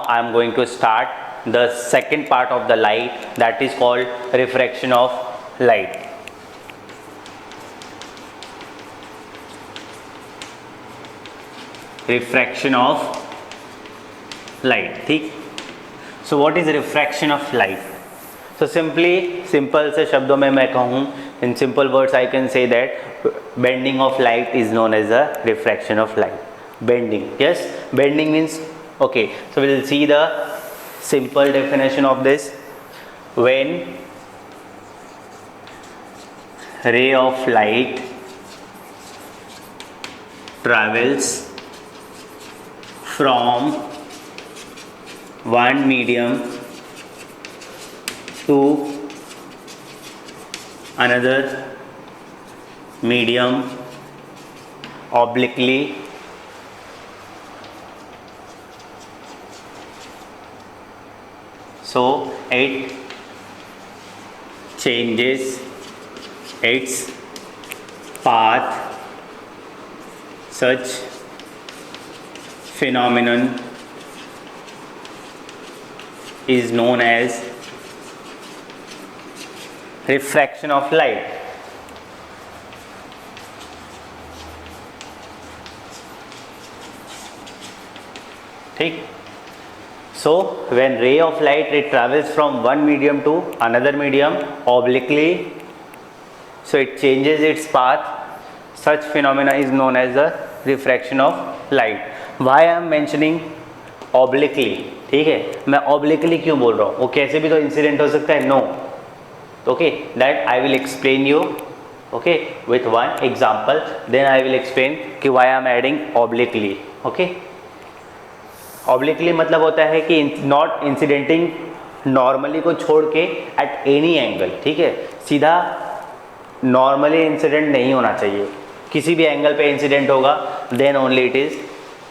I am going to start the second part of the light, that is called refraction of light. Refraction of light, ठीक. So what is refraction of light? So simple से शब्दों में मैं कहूँ, in simple words I can say that bending of light is known as a refraction of light. Bending, yes, bending means, okay, so we will see the simple definition of this. When ray of light travels from one medium to another medium obliquely, so it changes its path. Such phenomenon is known as refraction of light. ठीक. So when ray of light, it travels from one medium to another medium obliquely, so it changes its path. Such phenomena is known as the refraction of light. Why I am mentioning obliquely? ठीक है, मैं obliquely क्यों बोल रहा हूँ? वो कैसे भी तो इंसिडेंट हो सकता है, no. Okay, that I will explain you, okay, with one example. Then I will explain कि why I am adding obliquely. Okay, obliquely मतलब होता है कि not incidenting normally को छोड़ के at any angle. ठीक है, सीधा normally incident नहीं होना चाहिए, किसी भी एंगल पे इंसिडेंट होगा, then only it is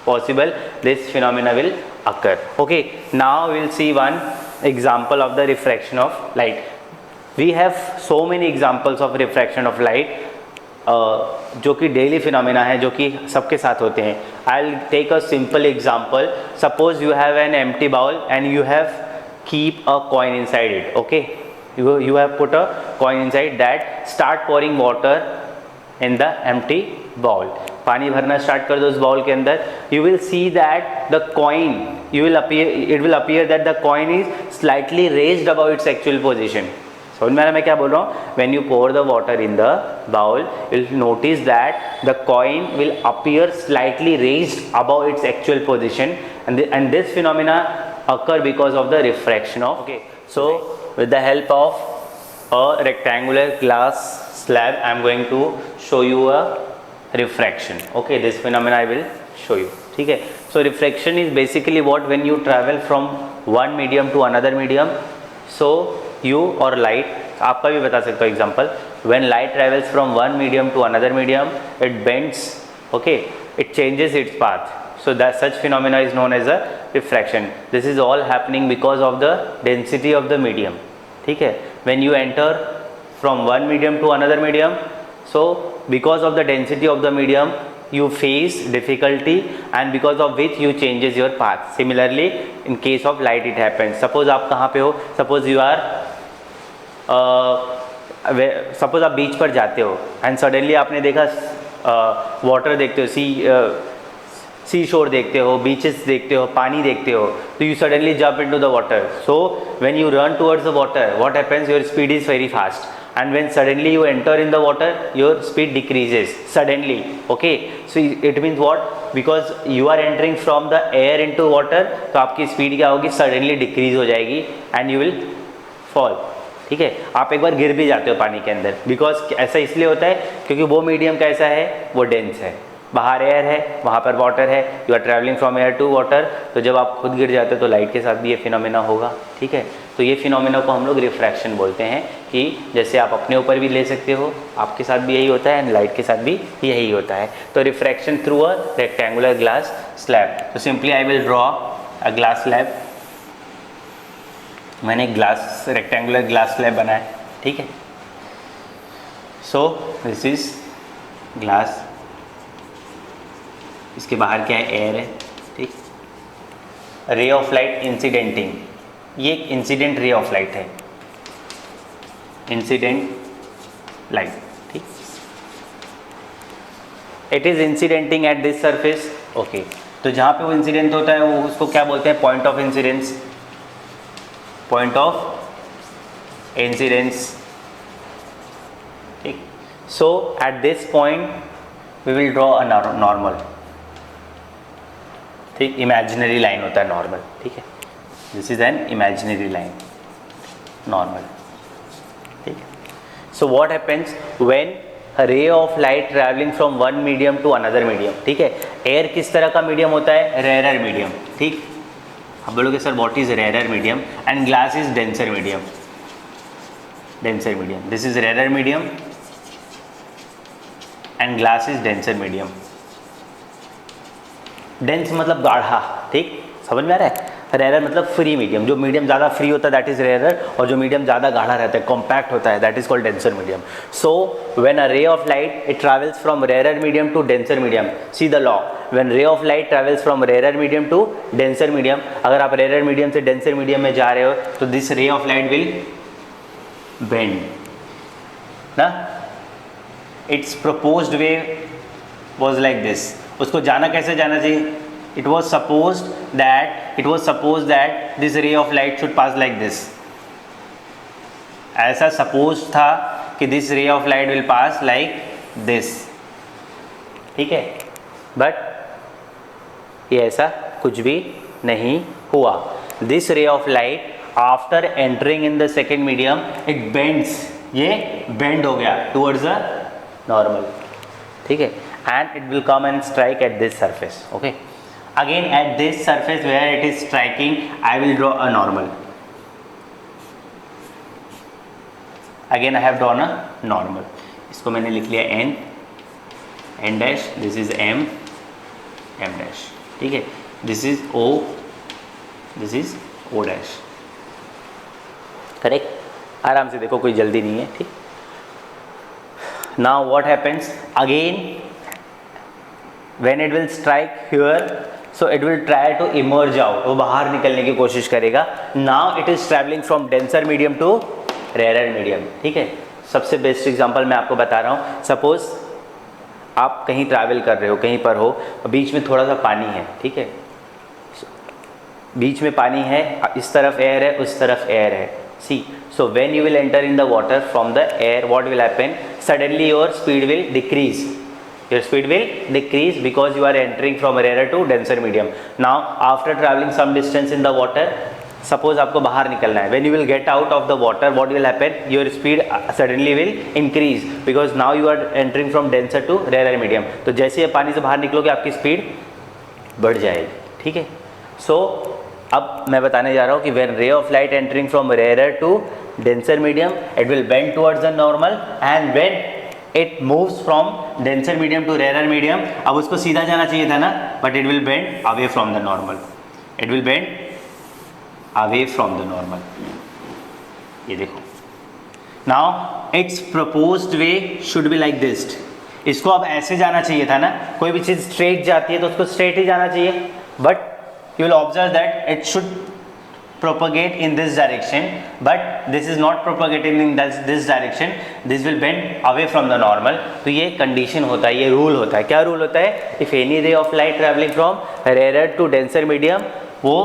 possible this phenomena will occur. Okay, now we will see one example of the refraction of light. We have so many examples of refraction of light, जो कि daily phenomena है, जो कि सबके साथ होते हैं. I'll take a simple example. Suppose you have an empty bowl and you have keep a coin inside it. Okay, you have put a coin inside that. Start pouring water in the empty bowl. पानी भरना start कर दो उस bowl के अंदर. You will see that the coin, it will appear that the coin is slightly raised above its actual position. समझ में आ रहा मैं क्या बोल रहा हूँ? When you pour the water in the bowl, you'll notice that the coin will appear slightly raised above its actual position, and this phenomena occur because of the refraction of. Okay, so with the help of a rectangular glass slab, I am going to show you a refraction. Okay, this phenomena I will show you. ठीक है, so refraction is basically what, when you travel from one medium to another medium. So you or light, आपका भी बता सकता हूँ example. When light travels from one medium to another medium, it bends. Okay, it changes its path. So that such phenomena is known as a refraction. This is all happening because of the density of the medium. ठीक है, when you enter from one medium to another medium, so because of the density of the medium you face difficulty, and because of which you changes your path. Similarly in case of light it happens. Suppose आप कहाँ पे हो, suppose you are suppose आप बीच पर जाते हो and suddenly आपने देखा वाटर देखते हो, सी शोर देखते हो, बीचेस देखते हो, पानी देखते हो, तो you suddenly jump into the water. So when you run towards the water, what happens, your speed is very fast, and when suddenly you enter in the water, your speed decreases suddenly. Okay, so it means what, because you are entering from the air into water, तो आपकी speed क्या होगी, suddenly decrease हो जाएगी and you will fall. ठीक है, आप एक बार गिर भी जाते हो पानी के अंदर, बिकॉज ऐसा इसलिए होता है क्योंकि वो मीडियम कैसा है, वो डेंस है, बाहर एयर है, वहाँ पर वाटर है, you are travelling from air to water, तो जब आप खुद गिर जाते हो तो लाइट के साथ भी ये फिनोमेना होगा. ठीक है, तो ये फिनोमेना को हम लोग रिफ्रैक्शन बोलते हैं, कि जैसे आप अपने ऊपर भी ले सकते हो, आपके साथ भी यही होता है एंड लाइट के साथ भी यही होता है. तो refraction through a rectangular glass slab. तो simply I will draw a glass slab. मैंने ग्लास रेक्टेंगुलर ग्लास स्लैब बनाया. ठीक है, सो दिस इज ग्लास, इसके बाहर क्या है, एयर है. ठीक, रे ऑफ लाइट इंसिडेंटिंग, ये एक इंसिडेंट रे ऑफ लाइट है, इंसिडेंट लाइट, ठीक। It is incidenting at this surface, okay. तो जहाँ पे वो इंसिडेंट होता है वो उसको क्या बोलते हैं, point of incidence, point of incidence, ठीक। So at this point we will draw a normal, ठीक। इमेजिनरी लाइन होता है नॉर्मल, ठीक है। This is an imaginary line, normal, ठीक। So what happens when ray of light travelling from one medium to another medium, ठीक है। Air किस तरह का मीडियम होता है, रेयरर मीडियम, ठीक। अब बोलोगे sir what is rarer medium, and glass is denser medium, denser medium, this is rarer medium and glass is denser medium. Dense मतलब गाढ़ा, ठीक, समझ में आ रहा है। रेयर मतलब फ्री मीडियम, जो मीडियम ज़्यादा फ्री होता है दैट इज रेयर, और जो मीडियम ज़्यादा गाढ़ा रहता है, कॉम्पैक्ट होता है, that is called denser medium. So when a ray of light it travels from rare medium to denser medium, see the law, when ray of light travels from rare medium to denser medium, अगर आप rare medium से denser medium में जा रहे हो तो this ray of light will bend ना, it's proposed way was like this. उसको जाना कैसे जाना चाहिए, it was supposed that this ray of light should pass like this, ऐसा सपोज था कि this ray of light will pass like this, ठीक है। बट ये ऐसा कुछ भी नहीं हुआ। this ray of light after entering in the second medium it bends, ये bend हो गया towards the normal, ठीक है, and it will come and strike at this surface, okay। Again at this surface where it is striking I will draw a normal, again I have drawn a normal, इसको मैंने लिख लिया n, n dash, this is m, m dash, ठीक है, this is o, this is o dash, correct. आराम से देखो, कोई जल्दी नहीं है, ठीक। Now what happens again when it will strike here, so it will try to emerge out, वो बाहर निकलने की कोशिश करेगा। Now it is traveling from denser medium to rarer medium, ठीक है। सबसे बेस्ट एग्जांपल मैं आपको बता रहा हूँ, सपोज आप कहीं ट्रैवल कर रहे हो, कहीं पर हो, बीच में थोड़ा सा पानी है, ठीक है, बीच में पानी है, इस तरफ एयर है, उस तरफ एयर है, सी। So when you will enter in the water from the air, what will happen, suddenly your speed will decrease, your speed will decrease because you are entering from rarer to denser medium. Now after traveling some distance in the water, suppose आपको बाहर निकलना है, when you will get out of the water, what will happen, your speed suddenly will increase because now you are entering from denser to rarer medium। तो जैसे ही पानी से बाहर निकलोगे आपकी स्पीड बढ़ जाएगी, ठीक है। सो अब मैं बताने जा रहा हूँ कि when ray of light entering from rarer to denser medium it will bend towards the normal, and when it moves from denser medium to rarer medium, अब उसको सीधा जाना चाहिए था ना, but it will bend away from the normal, it will bend away from the normal, ये देखो। now its proposed way should be like this, इसको अब ऐसे जाना चाहिए था ना, कोई भी चीज़ स्ट्रेट जाती है तो उसको स्ट्रेट ही जाना चाहिए, but you will observe that it should propagate in this direction, but this is not propagating in this direction, this will bend away from the normal। तो ये condition होता है, ये rule होता है। क्या rule होता है, if any ray of light traveling from rarer to denser medium, वो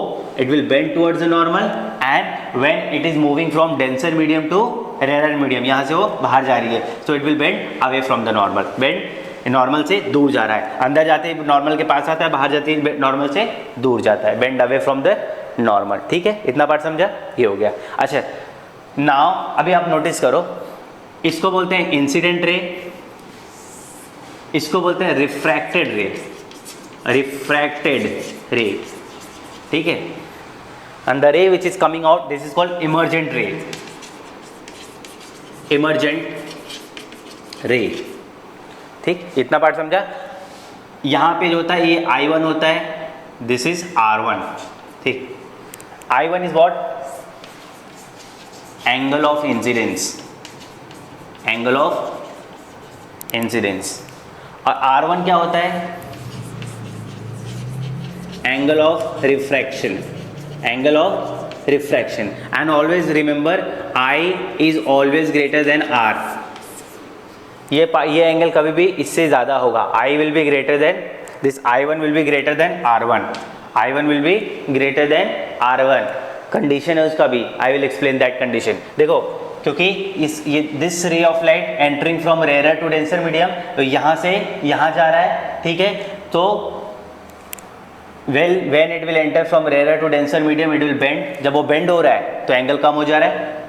it will bend towards the normal, and when it is moving from denser medium to rarer medium, यहाँ से वो बाहर जा रही है, so it will bend away from the normal, bend normal से दूर जा रहा है, अंदर जाते ही नॉर्मल के पास आता है, बाहर जाते ही नॉर्मल से दूर जाता है, bend away from the normal, ठीक है। इतना पार्ट समझा, ये हो गया। अच्छा नाउ अभी आप नोटिस करो, इसको बोलते हैं इंसिडेंट रे, इसको बोलते हैं रिफ्रैक्टेड रे, रिफ्रैक्टेड रे, ठीक है। एंड द रे which is coming out, this is called emergent रे, इमर्जेंट रे, ठीक। इतना पार्ट समझा। यहाँ पे जो होता है ये I1 होता है, दिस इज R1, ठीक। I1 is what, angle of incidence, angle of incidence, और R1 क्या होता है, angle of refraction, angle of refraction, and always remember I is always greater than R. ये एंगल कभी भी इससे ज़्यादा होगा, I will be greater than this, I1 will be greater than R1, I1 will be greater than R1. Condition है उसका भी, I will explain that condition. देखो क्योंकि ये this ray of light entering from rare to denser medium, तो यहाँ से यहाँ जा रहा है, ठीक है, तो when it will enter from rare to denser medium it will bend, जब वो बेंड हो रहा है तो एंगल कम हो जा रहा है,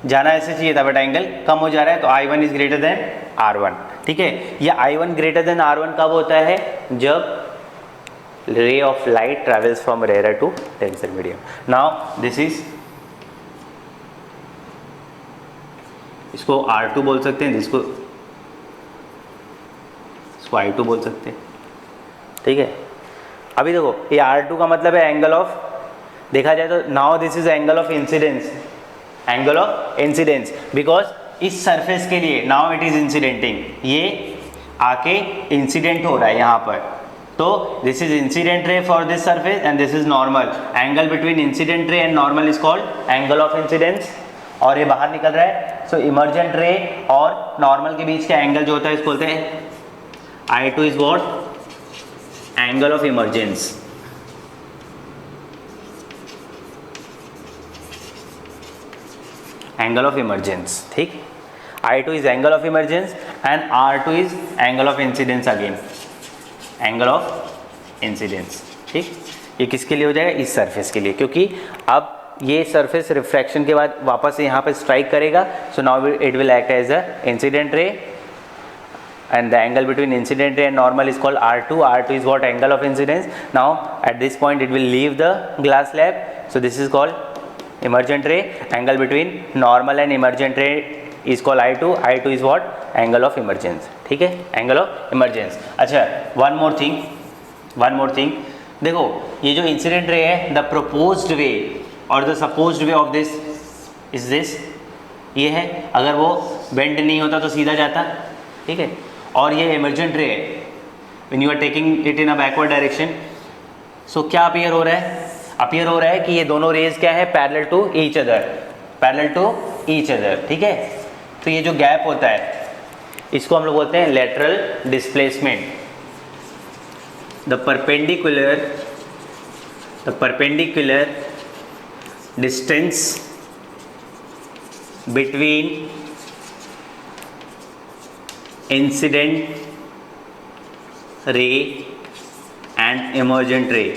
जाना ऐसे चाहिए था बट एंगल कम हो जा रहा है, तो I1 is greater than R1, ठीक है। ये I1 ग्रेटर देन R1 कब होता है, जब ray of light travels from rarer to denser medium. Now this is, इसको R2 बोल सकते हैं, इसको I2 बोल सकते हैं, ठीक है। अभी देखो ये R2 का मतलब है एंगल ऑफ, देखा जाए तो now this is angle of incidence, angle of incidence, because इस सरफेस के लिए नाउ इट इज इंसिडेंटिंग, ये आके इंसिडेंट हो रहा है यहाँ पर, तो this is incident ray for this surface and this is normal, angle between incident ray and normal is called angle of incidence, और ये बाहर निकल रहा है, सो इमर्जेंट रे और नॉर्मल के बीच का एंगल जो होता है इसको बोलते हैं I2 is what, angle of emergence, angle of emergence, ठीक। I2 is angle of emergence and R2 is angle of incidence, again angle of incidence, ठीक। ये किसके लिए हो जाएगा, इस सरफेस के लिए, क्योंकि अब ये सरफेस रिफ्रैक्शन के बाद वापस यहाँ पे स्ट्राइक करेगा, so now it will act as a incident ray and the angle between incident ray and normal is called R2. R2 is what, angle of incidence. Now at this point it will leave the glass slab, so this is called emergent ray. Angle between normal and emergent ray is called I2. I2 is what, angle of emergence, ठीक है, angle of emergence. अच्छा, one more thing, देखो ये जो incident ray है, the proposed way or the supposed way of this is this, ये है, अगर वो bend नहीं होता तो सीधा जाता, ठीक है, और ये इमर्जेंट रे है, when you are taking it in a backward direction, so क्या अपीयर हो रहा है, अपीयर हो रहा है कि ये दोनों रेज क्या है, पैरेलल टू ईच अदर, ठीक है। तो ये जो गैप होता है इसको हम लोग बोलते हैं lateral displacement, the perpendicular distance between incident ray and emergent ray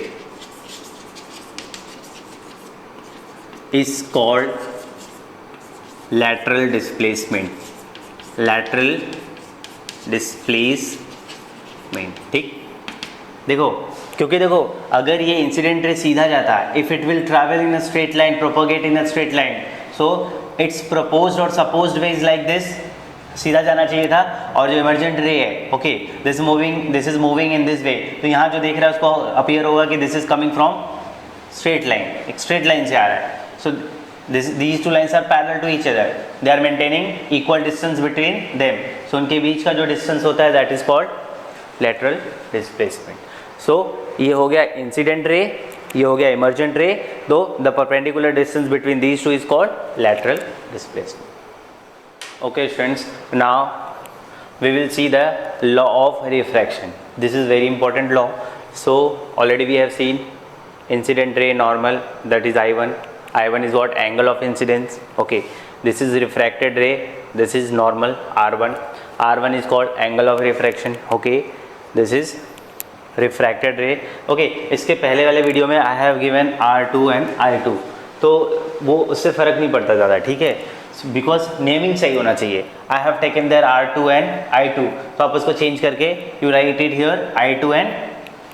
is called lateral displacement, ठीक। देखो क्योंकि देखो अगर ये इंसिडेंट रे सीधा जाता है, if it will travel in a straight line, propagate in a straight line, so it's proposed और supposed way is like this, सीधा जाना चाहिए था, और जो इमर्जेंट रे है, okay, this is moving in this way, तो यहाँ जो देख रहा है उसको अपीयर होगा कि this is coming from straight line, एक स्ट्रेट लाइन से आ रहा है, सो these two lines are parallel to each other, they are maintaining equal distance between them, so उनके बीच का जो डिस्टेंस होता है that is called lateral displacement. So ये हो गया इंसिडेंट रे, ये हो गया इमर्जेंट रे, तो the perpendicular distance between these two is called lateral displacement. Okay students, now we will see the law of refraction. This is very important law. So already we have seen incident ray normal, that is I1. I1 is what, angle of incidence, okay. This is refracted ray, this is normal R1. R1 is called angle of refraction, okay. This is refracted ray, okay. इसके पहले वाले video में I have given R2 and I2, तो वो उससे फ़र्क नहीं पड़ता ज़्यादा, ठीक है, बिकॉज नेमिंग सही होना चाहिए। I have taken there R2 and I2, तो आप उसको चेंज करके you write it here I2 and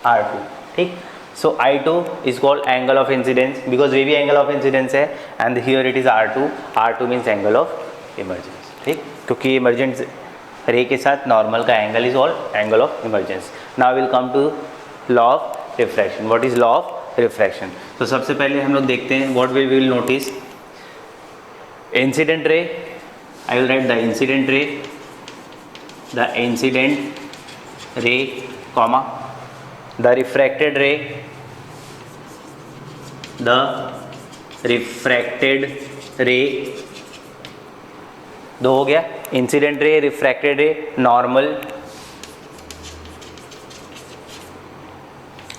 R2, ठीक। So I2 is called angle of incidence, because वे भी एंगल ऑफ इंसिडेंस है, and here it is R2. R2 means angle of emergence, ठीक, क्योंकि इमरजेंस रे के साथ normal का angle is old angle of emergence. Now will come to law of refraction. What is law of refraction? तो सबसे पहले हम लोग देखते हैं what we will notice. Incident ray, I will write the incident ray, the incident ray, comma, the refracted ray, the refracted ray, दो हो गया, incident ray, refracted ray, normal,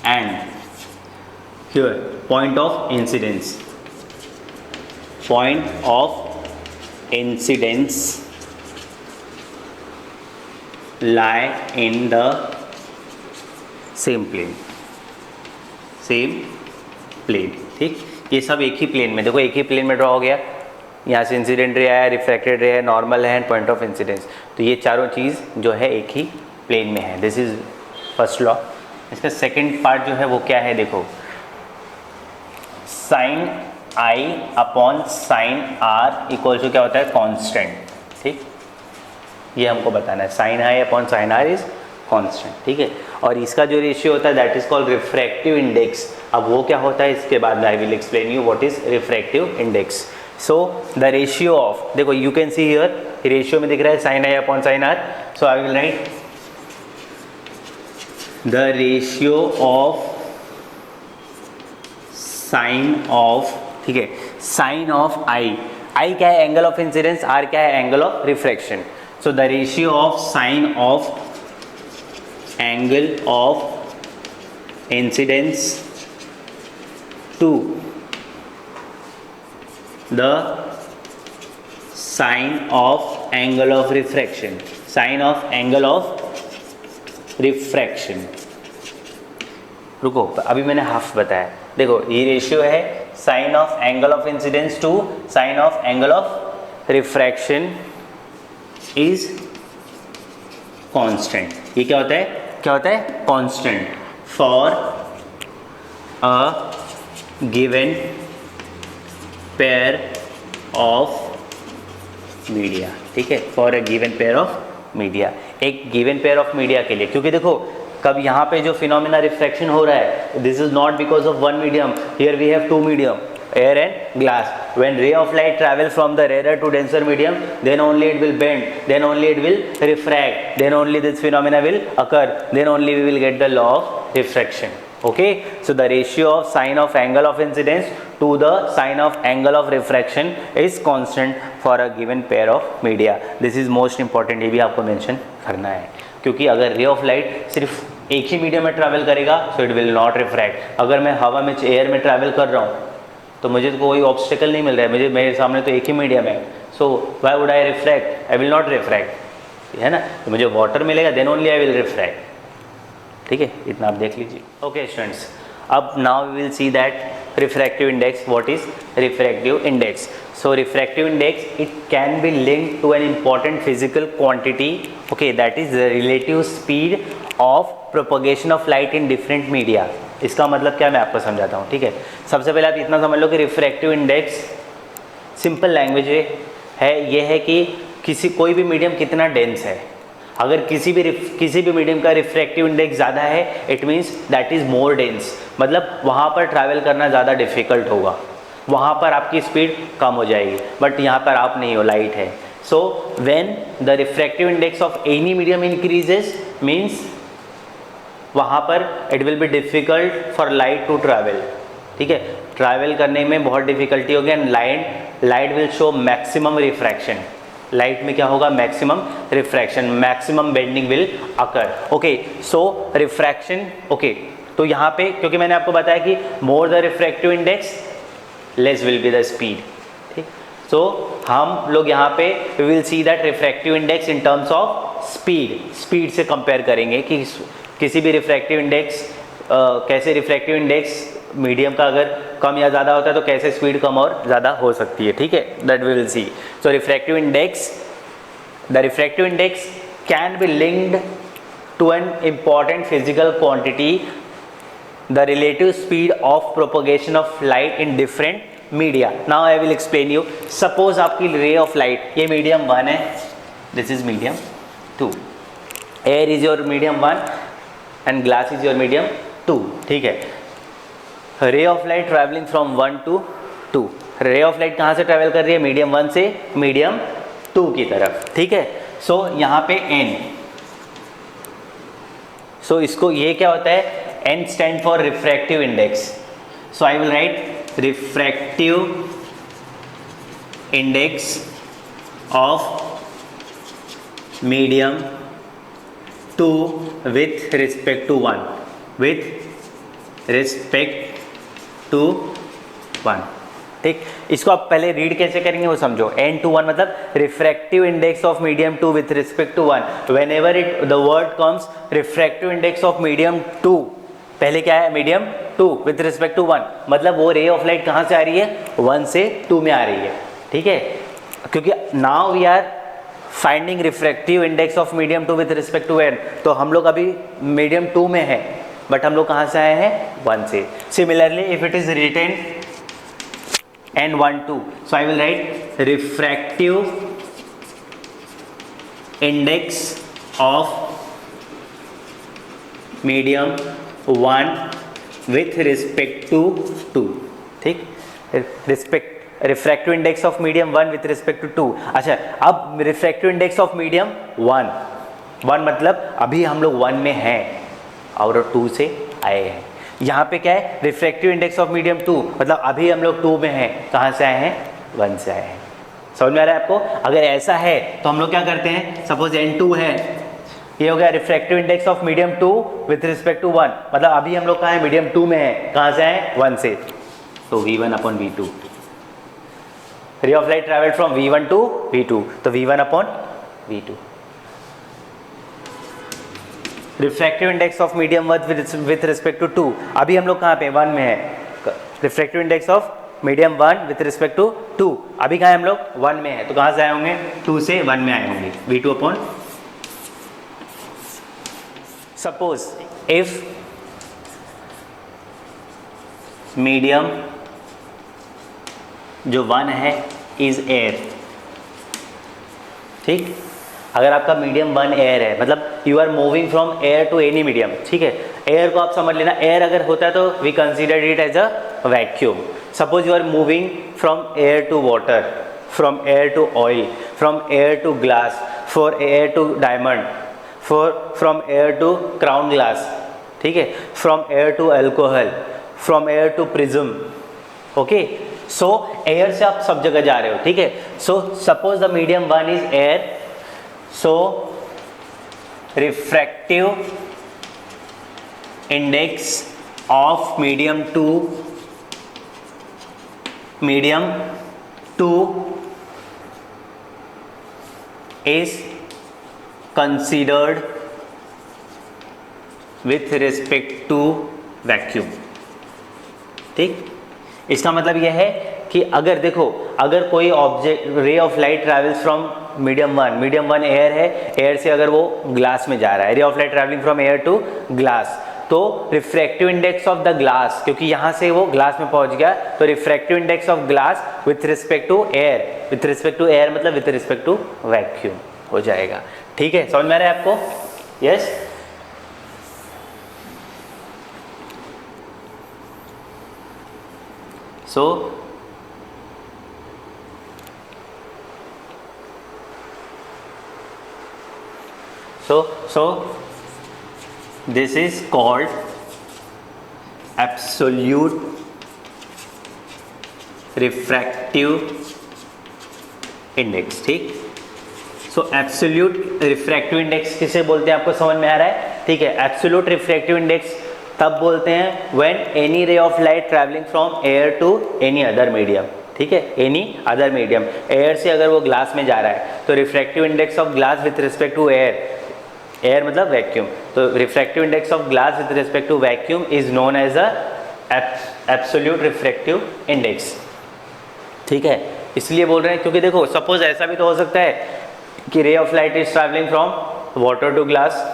and here point of incidence, point of incidence lie in the same plane, same plane, ठीक। ये सब एक ही plane में, देखो एक ही प्लेन में ड्रॉ हो गया, यहाँ से इंसिडेंट रे आया, रिफ्रैक्टेड रे है, नॉर्मल है, एंड पॉइंट ऑफ इंसिडेंस, तो ये चारों चीज़ जो है एक ही प्लेन में है। This is first law. इसका सेकंड पार्ट जो है वो क्या है, देखो sine i upon sine r equal to क्या होता है, कांस्टेंट, ठीक। ये हमको बताना है, sine i upon sine r is constant, ठीक है। और इसका जो रेशियो होता है that is called refractive index. अब वो क्या होता है इसके बाद I will explain you what is refractive index. So the ratio of, देखो you can see here ratio में दिख रहा है sine i upon sine r, so I will write the ratio of sine of, ठीक है, sine of आई, आई क्या है angle of incidence, are क्या है angle of refraction. So the ratio of sine of angle of incidence to the sine of angle of refraction, sine of angle of refraction। रुको, अभी मैंने half बताया, देखो ये रेशियो है sine of angle of incidence to sine of angle of refraction is constant. ये क्या होता है, क्या होता है, constant for a given pair of media, ठीक है, for a given pair of media, एक गिवन पेयर ऑफ मीडिया के लिए। क्योंकि देखो कब यहाँ पे जो फिनोमेना रिफ्रैक्शन हो रहा है, this is not because of one medium, here we have two medium, air and glass. When ray of light travel from the rarer to denser medium, then only it will bend, then only it will refract, then only this phenomena will occur, then only we will get the law of refraction. Okay, so the ratio of sine of angle of incidence to the sine of angle of refraction is constant for a given pair of media. This is most important, ये भी आपको mention करना है, क्योंकि अगर रे of light सिर्फ एक ही मीडियम में ट्रैवल करेगा so it will not refract। अगर मैं हवा में एयर में ट्रैवल कर रहा हूँ तो मुझे तो कोई ऑब्स्टिकल नहीं मिल रहा है, मुझे मेरे सामने तो एक ही मीडियम है, so why would I refract, I will not refract, है ना। तो मुझे वाटर मिलेगा then only I will refract, ठीक है, इतना आप देख लीजिए। ओके स्टूडेंट्स, अब now we will see that refractive index, what is refractive index. So refractive index it can be linked to an important physical quantity, okay, that is the relative speed of propagation of light in different media. इसका मतलब क्या, मैं आपको समझाता हूँ, ठीक है। सबसे पहले आप इतना समझ लो कि रिफ्रैक्टिव इंडेक्स सिंपल लैंग्वेज है, ये है कि कोई भी मीडियम कितना डेंस है। अगर किसी भी मीडियम का रिफ्रैक्टिव इंडेक्स ज़्यादा है, it means that is more dense, मतलब वहाँ पर ट्रैवल करना ज़्यादा डिफिकल्ट होगा, वहाँ पर आपकी स्पीड कम हो जाएगी, बट यहाँ पर आप नहीं हो, लाइट है। So when the refractive index of any medium increases means वहाँ पर it will be difficult for light to travel, ठीक है, ट्रैवल करने में बहुत डिफ़िकल्टी होगी, and light will show maximum refraction. Light में क्या होगा, maximum refraction, maximum bending will occur. Okay, so refraction, okay, तो यहाँ पे क्योंकि मैंने आपको बताया कि more the refractive index less will be the speed, ठीक। सो हम लोग यहाँ पे we will see that refractive index in terms of speed से कंपेयर करेंगे कि किसी भी रिफ्रैक्टिव इंडेक्स कैसे रिफ्रैक्टिव इंडेक्स मीडियम का अगर कम या ज़्यादा होता है तो कैसे स्पीड कम और ज़्यादा हो सकती है, ठीक है, that we will see. So refractive index, the refractive index can be linked to an important physical quantity, the relative speed of propagation of light in different media. Now I will explain you. Suppose आपकी ray of light, ये medium 1 है, this is medium 2, air is your medium 1 and glass is your medium 2, ठीक है। Ray of light travelling from 1 to 2, रे of light कहाँ से travel कर रही है, मीडियम 1 से मीडियम 2 की तरफ, ठीक है। सो यहाँ पे n, सो इसको ये क्या होता है, n stand for refractive index. So I will write refractive index of medium 2 with respect to 1, with respect to 1। ठीक, इसको आप पहले रीड कैसे करेंगे वो समझो। n/1 मतलब refractive index of medium 2 with respect to 1। Whenever it the word comes refractive index of medium 2, पहले क्या है, मीडियम 2 विथ रिस्पेक्ट टू 1, मतलब वो रे ऑफ लाइट कहाँ से आ रही है, 1 से 2 में आ रही है। ठीक है, क्योंकि now we are finding refractive index of medium 2 with respect to n, तो हम लोग अभी मीडियम 2 में है, बट हम लोग कहाँ से आए हैं, 1 से। Similarly if it is written n12, so I will write refractive index of medium 1 with respect to 2। ठीक, refractive index of medium 1 with respect to 2। अच्छा, अब रिफ्रैक्टिव इंडेक्स ऑफ मीडियम 1 मतलब अभी हम लोग 1 में हैं और 2 से आए हैं। यहाँ पे क्या है, रिफ्रैक्टिव इंडेक्स ऑफ मीडियम 2 मतलब अभी हम लोग 2 में हैं, कहाँ से आए हैं, 1 से आए हैं। समझ में आ रहा है आपको? अगर ऐसा है तो हम लोग क्या करते हैं, सपोज n2 है, ये हो गया refractive index of medium 2 with respect to 1, मतलब अभी हम लोग कहाँ हैं, मीडियम 2 में हैं, कहाँ से आए, 1 से, तो v1 upon v2। Ray of light travel from v1 to v2, तो v1 upon v2। Refractive index of medium 1 with respect to 2, अभी हम लोग कहाँ पे, 1 में है। Refractive index of medium 1 with respect to 2, अभी कहाँ है हम लोग, 1 में है, तो कहाँ से आए होंगे, 2 से 1 में आए होंगे, v2 upon. Suppose if medium जो 1 है इज एयर। ठीक, अगर आपका मीडियम 1 एयर है, मतलब you are moving from air to any medium. ठीक है, एयर को आप समझ लेना, एयर अगर होता है तो we consider it as a vacuum. Suppose you are moving from air to water, from air to oil, from air to glass, for air to diamond, from air to crown glass. ठीक है, from air to alcohol, from air to prism. Okay, so air से आप सब जगह जा रहे हो। ठीक है, so suppose the medium 1 is air, so refractive index of medium 2 is considered with respect to vacuum। ठीक, इसका मतलब यह है कि अगर देखो, अगर कोई object, ray of light travels from medium 1 air है, एयर से अगर वो ग्लास में जा रहा है, ray of light travelling from air to glass, तो refractive index of the glass, क्योंकि यहाँ से वो ग्लास में पहुँच गया, तो refractive index of glass with respect to air मतलब विथ रिस्पेक्ट टू वैक्यूम हो जाएगा। ठीक है, समझ में आ रहा है आपको? Yes. So this is called absolute refractive index। ठीक, सो एब्सोल्यूट रिफ्रैक्टिव इंडेक्स किसे बोलते हैं, आपको समझ में आ रहा है? ठीक है, एब्सोल्यूट रिफ्रैक्टिव इंडेक्स तब बोलते हैं when any ray of light travelling from air to any other medium. ठीक है, एनी अदर मीडियम, एयर से अगर वो ग्लास में जा रहा है, तो refractive index of glass with respect to air, air मतलब वैक्यूम, तो refractive index of glass with respect to vacuum is known as a absolute refractive index. ठीक है, इसलिए बोल रहे हैं क्योंकि देखो, सपोज ऐसा भी तो हो सकता है कि ray of light is travelling from water to glass,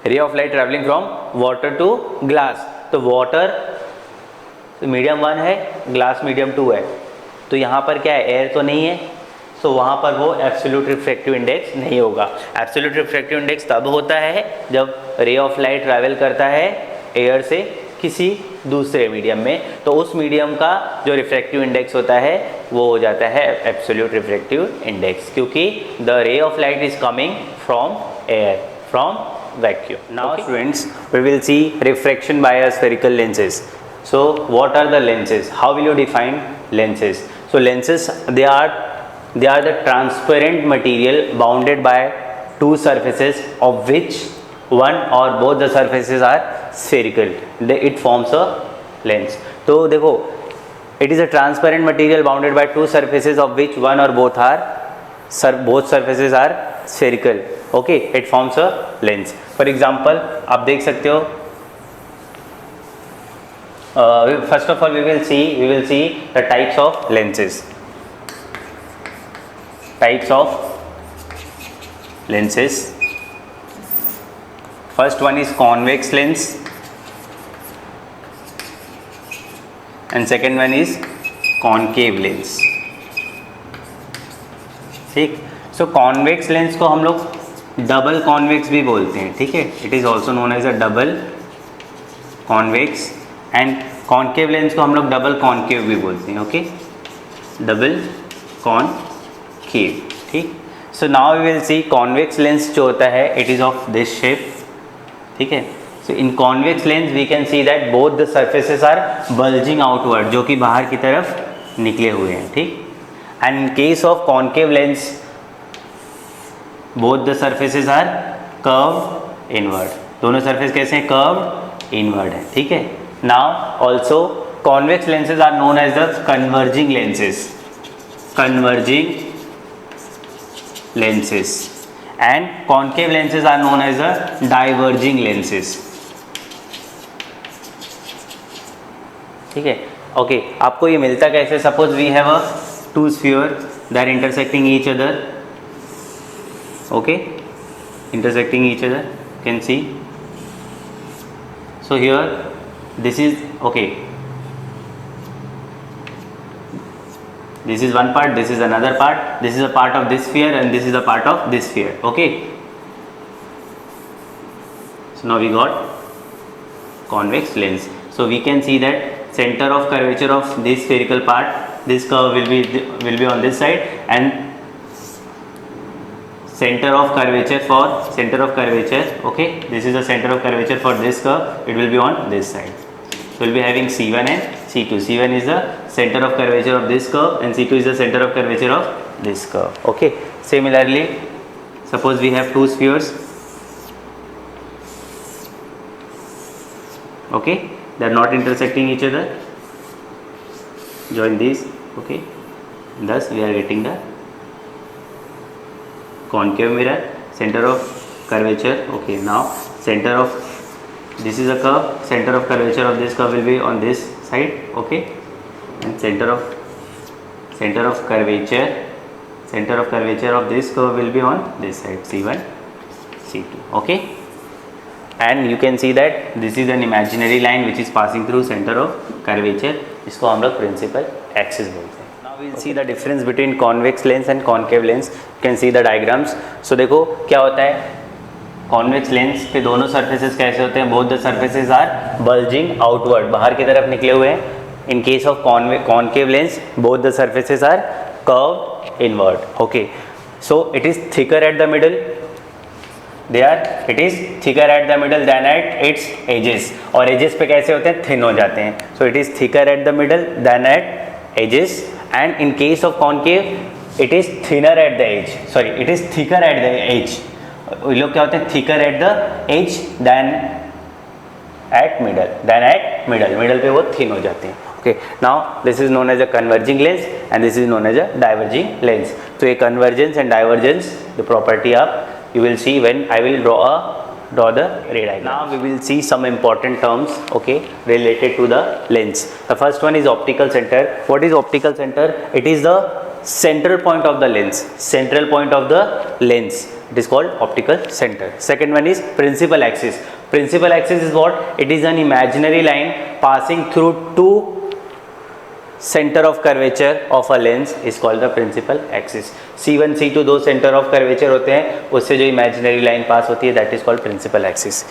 ray of light travelling from water to glass, तो वाटर मीडियम 1 है, ग्लास मीडियम 2 है, तो यहाँ पर क्या है, एयर तो नहीं है, तो वहाँ पर वो एब्सोल्यूट रिफ्रैक्टिव इंडेक्स नहीं होगा। एब्सोल्यूट रिफ्रैक्टिव इंडेक्स तब होता है जब रे ऑफ लाइट ट्रैवल करता है एयर से किसी दूसरे मीडियम में, तो उस मीडियम का जो रिफ्रैक्टिव इंडेक्स होता है वो हो जाता है एब्सोल्यूट रिफ्रैक्टिव इंडेक्स, क्योंकि the ray of light is coming from air, from vacuum. Now students, we will see refraction by spherical lenses. So what are the lenses? How will you define lenses? So lenses, they are the transparent material bounded by two surfaces of which one or both the surfaces are spherical. It forms a lens. तो देखो, it is a transparent material bounded by two surfaces of which one or both surfaces are spherical. Okay, it forms a lens. For example, आप देख सकते हो, first of all we will see the types of lenses. First one is convex lens and second one is concave lens. ठीक. सो convex lens को हम लोग double convex भी बोलते हैं. ठीक है, it is also known as a double convex. And concave lens को हम लोग डबल कॉन्केव भी बोलते हैं. Okay, double concave. ठीक. So now we will see convex lens जो होता है, it is of this shape. ठीक है. So in convex lens we can see that both the surfaces are bulging outward, जो कि बाहर की तरफ निकले हुए हैं. ठीक. And in case of concave lens both the surfaces are curved inward. दोनों सरफेस कैसे हैं? कर्व्ड इनवर्ड है. ठीक है. Now also convex lenses are known as the converging lenses and concave lenses are known as the diverging lenses. ठीक है. Okay, आपको ये मिलता कैसे? Suppose we have a two sphere that intersecting each other. Okay, intersecting each other, you can see. So here this is okay, this is one part, this is another part, this is a part of this sphere and this is a part of this sphere. Okay, so now we got convex lens. So we can see that center of curvature of this spherical part, this curve will be on this side, and center of curvature, okay, this is the center of curvature for this curve, it will be on this side. So we will be having C1 and C2. C1 is the center of curvature of this curve and C2 is the center of curvature of this curve. Okay, similarly, suppose we have two spheres. Okay, they are not intersecting each other. Join these. Okay, thus we are getting the concave mirror, center of curvature. Okay, now center of this is a curve, center of curvature of this curve will be on this side. Okay, and center of curvature of this curve will be on this side, C1 C2. Okay, and you can see that this is an imaginary line which is passing through center of curvature. इसको हम लोग principal axis बोलते हैं. We will see the difference between convex lens and concave lens. You can see the diagrams. So देखो क्या होता है, convex lens पे दोनों surfaces कैसे होते हैं? Both the surfaces are bulging outward, बाहर की तरफ निकले हुए हैं. In case of concave lens, both the surfaces are curved inward. Okay, so it is thicker at the middle. It is thicker at the middle than at its edges. और edges पे कैसे होते हैं? Thin हो जाते हैं. So it is thicker at the middle than at edges. And in case of concave, it is thinner at the edge. Sorry, it is thicker at the edge. ये लोग क्या होते हैं? Thicker at the edge than at middle. Middle पे वो thin हो जाते हैं. Okay, now this is known as a converging lens and this is known as a diverging lens. So a convergence and divergence, the property of you will see when I will draw the ray diagram. Now we will see some important terms, okay, related to the lens. The first one is optical center. What is optical center? It is the central point of the lens. It is called optical center. Second one is principal axis. Principal axis is what? It is an imaginary line passing through two center of curvature of a lens is called the principal axis. C1 C2 दो center of curvature होते हैं, उससे जो imaginary line pass होती है that is called principal axis.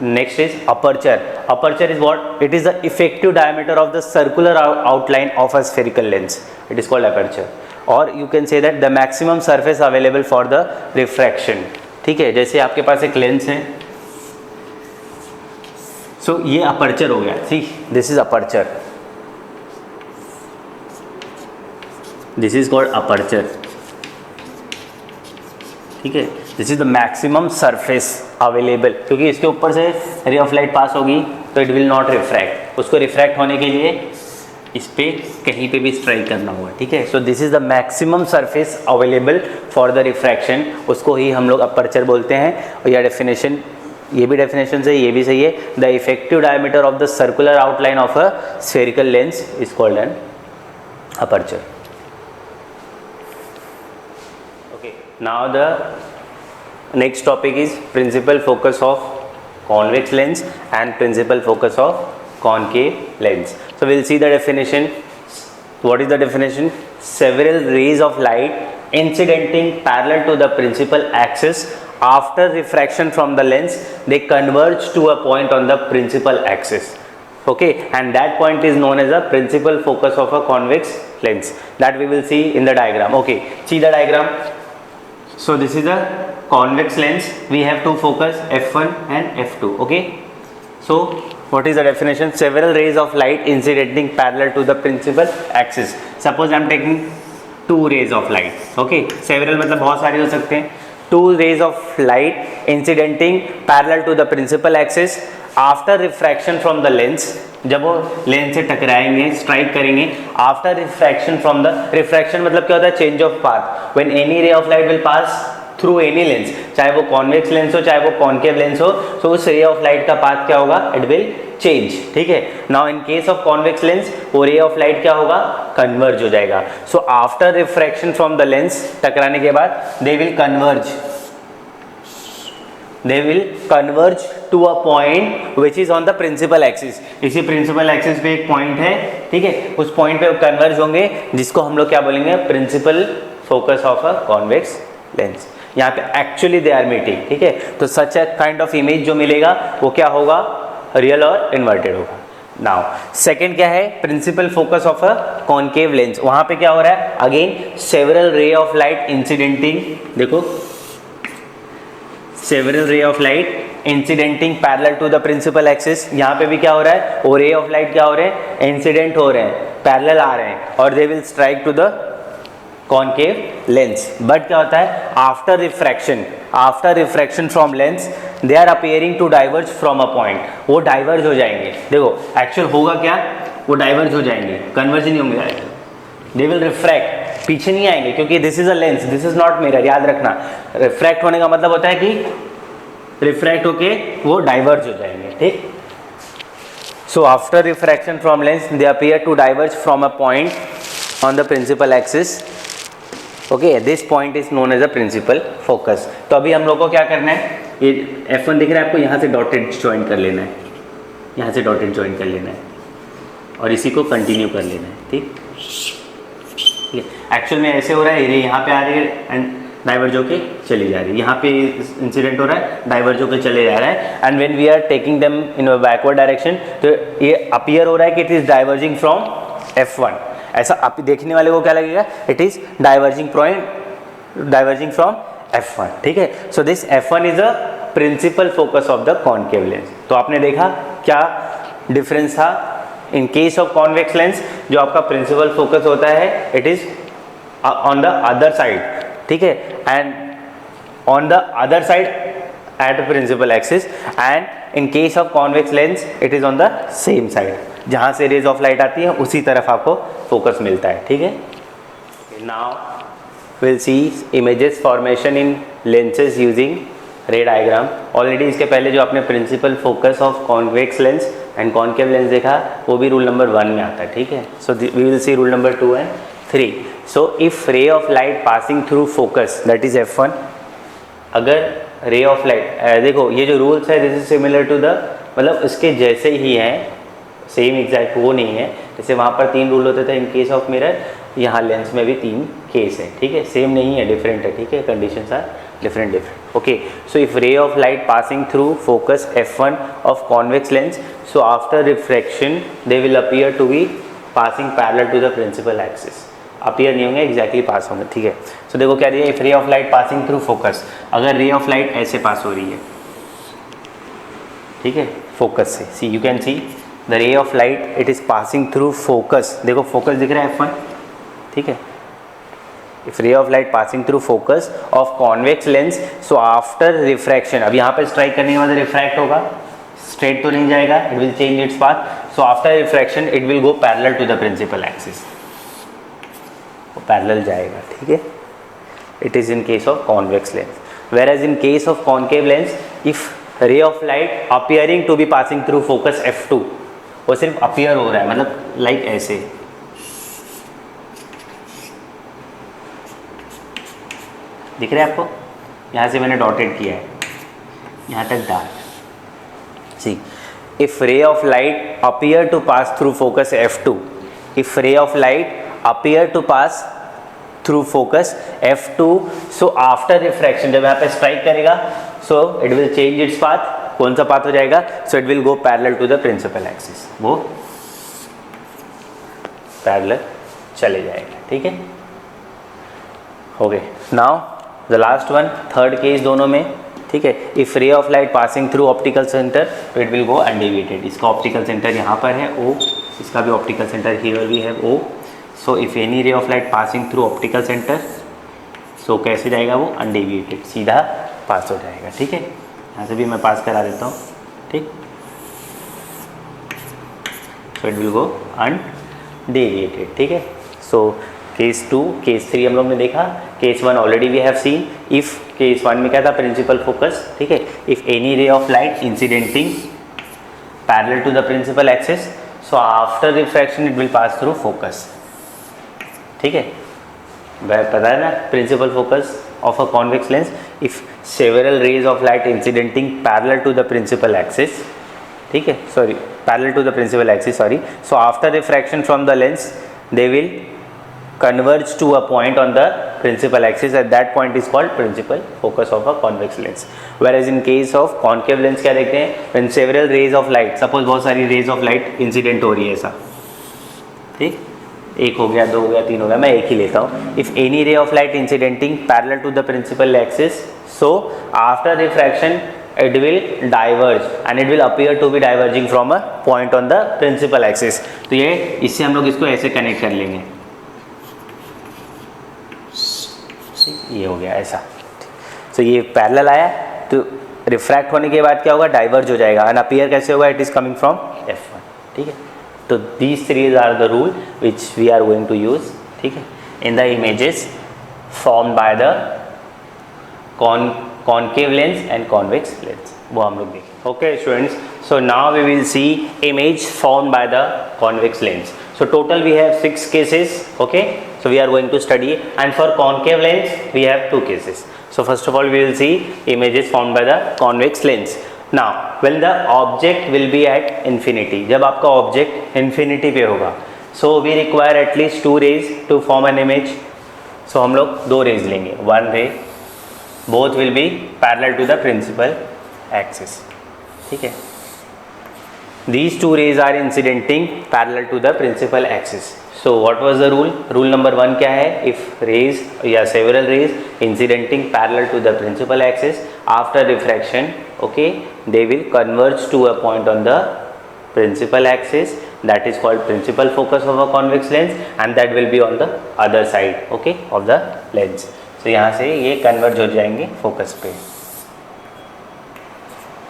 Next is aperture. Aperture is what? It is the effective diameter of the circular outline of a spherical lens. It is called aperture. Or you can say that the maximum surface available for the refraction. ठीक है, जैसे आपके पास एक lens है, सो ये aperture हो गया, see this is aperture, this is called aperture, ठीक है। This is the maximum surface available, क्योंकि इसके ऊपर से रे ऑफ लाइट पास होगी तो इट विल नॉट रिफ्रैक्ट, उसको रिफ्रैक्ट होने के लिए इस पे कहीं पे भी स्ट्राइक करना होगा, ठीक है। So this is the maximum surface available for the refraction, उसको ही हम लोग अपर्चर बोलते हैं। और यह डेफिनेशन, ये भी डेफिनेशन सही, ये भी सही है। The effective diameter of the circular outline of a spherical lens is called an aperture. Okay, now the next topic is principal focus of convex lens and principal focus of concave lens. So we'll see the definition. What is the definition? Several rays of light incidenting parallel to the principal axis, after refraction from the lens they converge to a point on the principal axis, okay, and that point is known as a principal focus of a convex lens. That we will see in the diagram. Okay, see the diagram. So this is a convex lens, we have two focus f1 and f2, okay. So what is the definition? Several rays of light incidenting parallel to the principal axis. Suppose I am taking two rays of light, okay, several मतलब बहुत सारे हो सकते हैं। two rays of light incidenting parallel to the principal axis after refraction from the lens, जब वो lens से टकराएंगे, strike करेंगे, after refraction from the, refraction मतलब क्या होता है? Change of path. When any ray of light will pass through any lens, चाहे वो कॉन्वेक्स लेंस हो चाहे वो कॉन्केव लेंस हो, तो उस रे ऑफ लाइट का पाथ क्या होगा? इट विल चेंज, ठीक है। Now in case of convex lens वो रे ऑफ लाइट क्या होगा? कन्वर्ज हो जाएगा। सो after refraction from the lens, टकराने के बाद they will converge, they will converge to a point which is on the principal axis. इसी principal axis पे एक point है, ठीक है, उस point पे converge होंगे, जिसको हम लोग क्या बोलेंगे? principal focus of a convex lens. यहाँ पे actually they are meeting, ठीक है। तो such a kind of image जो मिलेगा वो क्या होगा? real और inverted होगा। Now second क्या है? principal focus of a concave lens. वहाँ पे क्या हो रहा है? again several ray of light incidenting, देखो several ray of light incidenting parallel to the principal axis, यहाँ पे भी क्या हो रहा है? वो ray of light क्या हो रहे हैं? इंसिडेंट हो रहे हैं, पैरेलल आ रहे हैं, और they will strike to the concave lens. But क्या होता है? after refraction from lens they are appearing to diverge from a point. वो डाइवर्ज हो जाएंगे। देखो एक्चुअल होगा क्या? वो डाइवर्ज हो जाएंगे, कन्वर्ज नहीं होंगे, they will refract, पीछे नहीं आएंगे, क्योंकि this is a lens, this is not mirror, याद रखना। रिफ्रैक्ट होने का मतलब होता है कि रिफ्रैक्ट होके वो डाइवर्ज हो जाएंगे, ठीक। So after refraction from lens they appear to diverge from a point on the principal axis, okay, this point is known as a principal focus. तो अभी हम लोग को क्या करना है? ये F1 दिख रहा है आपको, यहाँ से डॉटेड ज्वाइन कर लेना है, यहाँ से डॉटेड ज्वाइन कर लेना है, और इसी को कंटिन्यू कर लेना है, ठीक। एक्चुअल में ऐसे हो रहा है, ये यहाँ पे आ रही है एंड डाइवर्ज होके चली जा रही है, यहाँ पे इंसिडेंट हो रहा है, डाइवर्ज होके चले जा रहा है, and when we are taking them in a backward direction, तो ये अपीयर हो रहा है कि it is diverging from F1। ऐसा आप देखने वाले को क्या लगेगा? It is diverging from F1, ठीक है। So this F1 is a principal focus of the concave lens. तो आपने देखा क्या डिफरेंस था? In case of convex lens जो आपका प्रिंसिपल फोकस होता है, it is on the other side, ठीक है, and on the other side at principal axis, and in case of convex lens it is on the same side, जहाँ से raise of light आती है उसी तरफ आपको फोकस मिलता है, ठीक है। Now will see images formation in lenses using ray diagram. Already इसके पहले जो आपने principal focus of convex lens and concave lens देखा, वो भी रूल नंबर 1 में आता है, ठीक है। So we will see rule number 2 and 3। So if ray of light passing through focus, that is F1, अगर रे ऑफ लाइट, देखो ये जो रूल्स है this is similar to the, मतलब इसके जैसे ही हैं, सेम एग्जैक्ट वो नहीं है। जैसे वहाँ पर 3 रूल होते थे इन केस ऑफ मिरर, यहाँ लेंस में भी 3 केस है, ठीक है, सेम नहीं है, डिफरेंट है, ठीक है, conditions are different. Okay, so if ray of light passing through focus F1 of convex lens, so after refraction they will appear to be passing parallel to the principal axis. Appear नहीं होंगे, exactly पास होंगे, ठीक है। सो देखो क्या दिया, if ray of light passing through focus, अगर रे ऑफ लाइट ऐसे पास हो रही है, ठीक है, फोकस से। See you can see the ray of light it is passing through focus, देखो फोकस दिख रहा है F1, ठीक है। If ray of light passing through focus of convex lens, so after refraction, अब यहाँ पर स्ट्राइक करने के बाद रिफ्रैक्ट होगा, स्ट्रेट तो नहीं जाएगा, it will change its path, so after refraction it will go parallel to the principal axis, वो पैरेलल जाएगा, ठीक है। It is in case of convex lens, whereas in case of concave lens, if ray of light appearing to be passing through focus f2, वो सिर्फ appear हो रहा है, मतलब लाइक ऐसे, दिख रहा है आपको, यहाँ से मैंने डॉटेड किया है, यहाँ तक dark. See if ray of light appear to pass through focus f2, if ray of light appear to pass through focus F2, so after refraction जब यहाँ पे स्ट्राइक करेगा, so it will change its path, कौन सा path हो जाएगा, so it will go parallel to the principal axis, वो parallel चले जाएगा, ठीक है। हो गए। Now the last one, third case दोनों में, ठीक है। If ray of light passing through optical centre, तो इट विल गो अनडेविएटेड, इसका ऑप्टिकल सेंटर यहाँ पर है O, इसका भी ऑप्टिकल सेंटर हियर भी है O, so if any ray of light passing through optical centre, so कैसे जाएगा वो, अनडेविएटेड, सीधा पास हो जाएगा, ठीक है। यहाँ से भी मैं पास करा देता हूँ, ठीक। सो इट विल गो अनडेविएटेड, ठीक है। सो केस 2, केस 3 हम लोग ने देखा, case 1 already we have seen. If case 1 में क्या था, प्रिंसिपल फोकस, ठीक है। If any ray of light incidenting parallel to the principal axis, so after refraction it will pass through focus, ठीक है। वह पता है ना, principal focus of a convex lens, if several rays of light incidenting parallel to the principal axis, ठीक है, sorry parallel to the principal axis, sorry, so after refraction from the lens they will converge to a point on the principal axis, at that point is called principal focus of a convex lens. Whereas in case of concave lens क्या देखते हैं, when several rays of light, suppose बहुत सारी rays of light incident हो रही है ऐसा, ठीक, एक हो गया, 2 हो गया, 3 हो गया, मैं एक ही लेता हूँ। If any ray of light incidenting parallel to the principal axis, so after refraction it will diverge and it will appear to be diverging from a point on the principal axis. तो ये इससे हम लोग इसको ऐसे connect कर लेंगे, ये हो गया ऐसा। सो ये पैरेलल आया, तो रिफ्रैक्ट होने के बाद क्या होगा, डाइवर्ज हो जाएगा, एंड अपीयर कैसे होगा, it is coming from F1, ठीक है। तो these threes are the rule which we are going to use, ठीक है, in the images form by the concave lens and convex lens, वो हम लोग देखें। Okay students, so now we will see image form by the convex lens. So total we have 6 cases, okay, so we are going to study, and for concave lens we have 2 cases. So first of all we will see images formed by the convex lens. Now when the object will be at infinity, जब आपका object infinity पे होगा, so we require at least 2 rays to form an image. So हम लोग 2 rays लेंगे, 1 ray, both will be parallel to the principal axis, ठीक है। These 2 rays are incidenting parallel to the principal axis. So what was the rule? Rule number 1 क्या है? If rays या several rays incidenting parallel to the principal axis after refraction, okay, they will converge to a point on the principal axis, that is called principal focus of a convex lens, and that will be on the other side, okay, of the lens. So यहाँ से ये converge हो जाएंगे focus पे,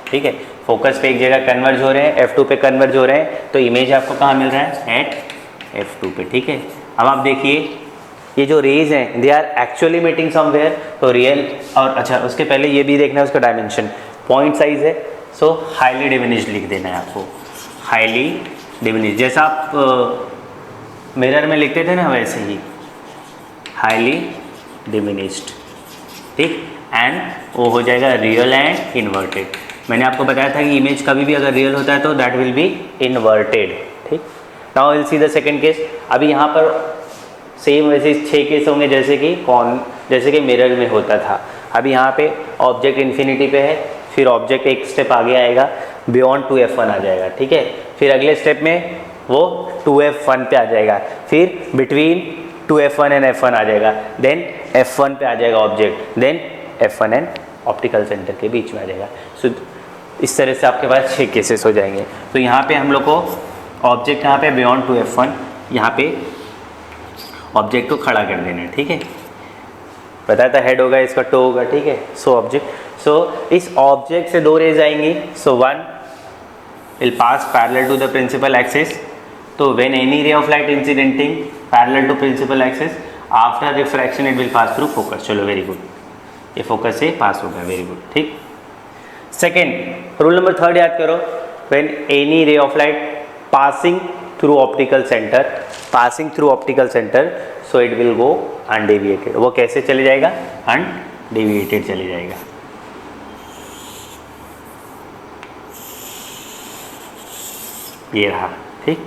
ठीक है। Focus पे एक जगह कन्वर्ज हो रहे हैं, F2 पे कन्वर्ज हो रहे हैं, तो इमेज आपको कहाँ मिल रहा है, एट F2 पे, ठीक है। अब आप देखिए ये जो रेज हैं they are actually meeting somewhere, तो रियल, और अच्छा उसके पहले ये भी देखना है उसका डायमेंशन, पॉइंट साइज है, सो हाईली डिमिनिश्ड लिख देना है आपको, हाईली डिमिनिश्ड, जैसा आप मिरर में लिखते थे ना वैसे ही हाईली डिमिनिश्ड, ठीक, एंड वो हो जाएगा रियल एंड इन्वर्टेड। मैंने आपको बताया था कि इमेज कभी भी अगर रियल होता है तो दैट विल बी इन्वर्टेड, ठीक। Now will see the second case. अभी यहाँ पर सेम वैसे 6 केस होंगे जैसे कि मिरर में होता था। अभी यहाँ पे ऑब्जेक्ट इन्फिनिटी पे है, फिर ऑब्जेक्ट एक स्टेप आगे आएगा, बियॉन्ड 2F1 आ जाएगा, ठीक है। फिर अगले स्टेप में वो 2F1 पे आ जाएगा, फिर बिटवीन 2F1 एंड F1 आ जाएगा, देन F1 पे आ जाएगा object, then F1 and optical centre के बीच में आ जाएगा। सो इस तरह से आपके पास 6 केसेस हो जाएंगे। तो यहाँ पे हम लोग को ऑब्जेक्ट यहाँ पे बियॉन्ड 2f1, यहाँ पे ऑब्जेक्ट को खड़ा कर देना है, ठीक है। बताया था हेड होगा, इसका टो होगा, ठीक है। सो ऑब्जेक्ट, सो इस ऑब्जेक्ट से 2 रेज आएंगी। So 1 will pass parallel to the principal axis. तो when any ray of light incidenting parallel to principal axis after refraction it will pass through focus. चलो वेरी गुड, ये focus से पास हो गया, वेरी गुड, ठीक। Second rule number 3 याद करो, when any ray of light passing through optical centre so it will go undeviated. वो कैसे चले जाएगा? अनडेविएटेड चले जाएगा। ये रहा, ठीक।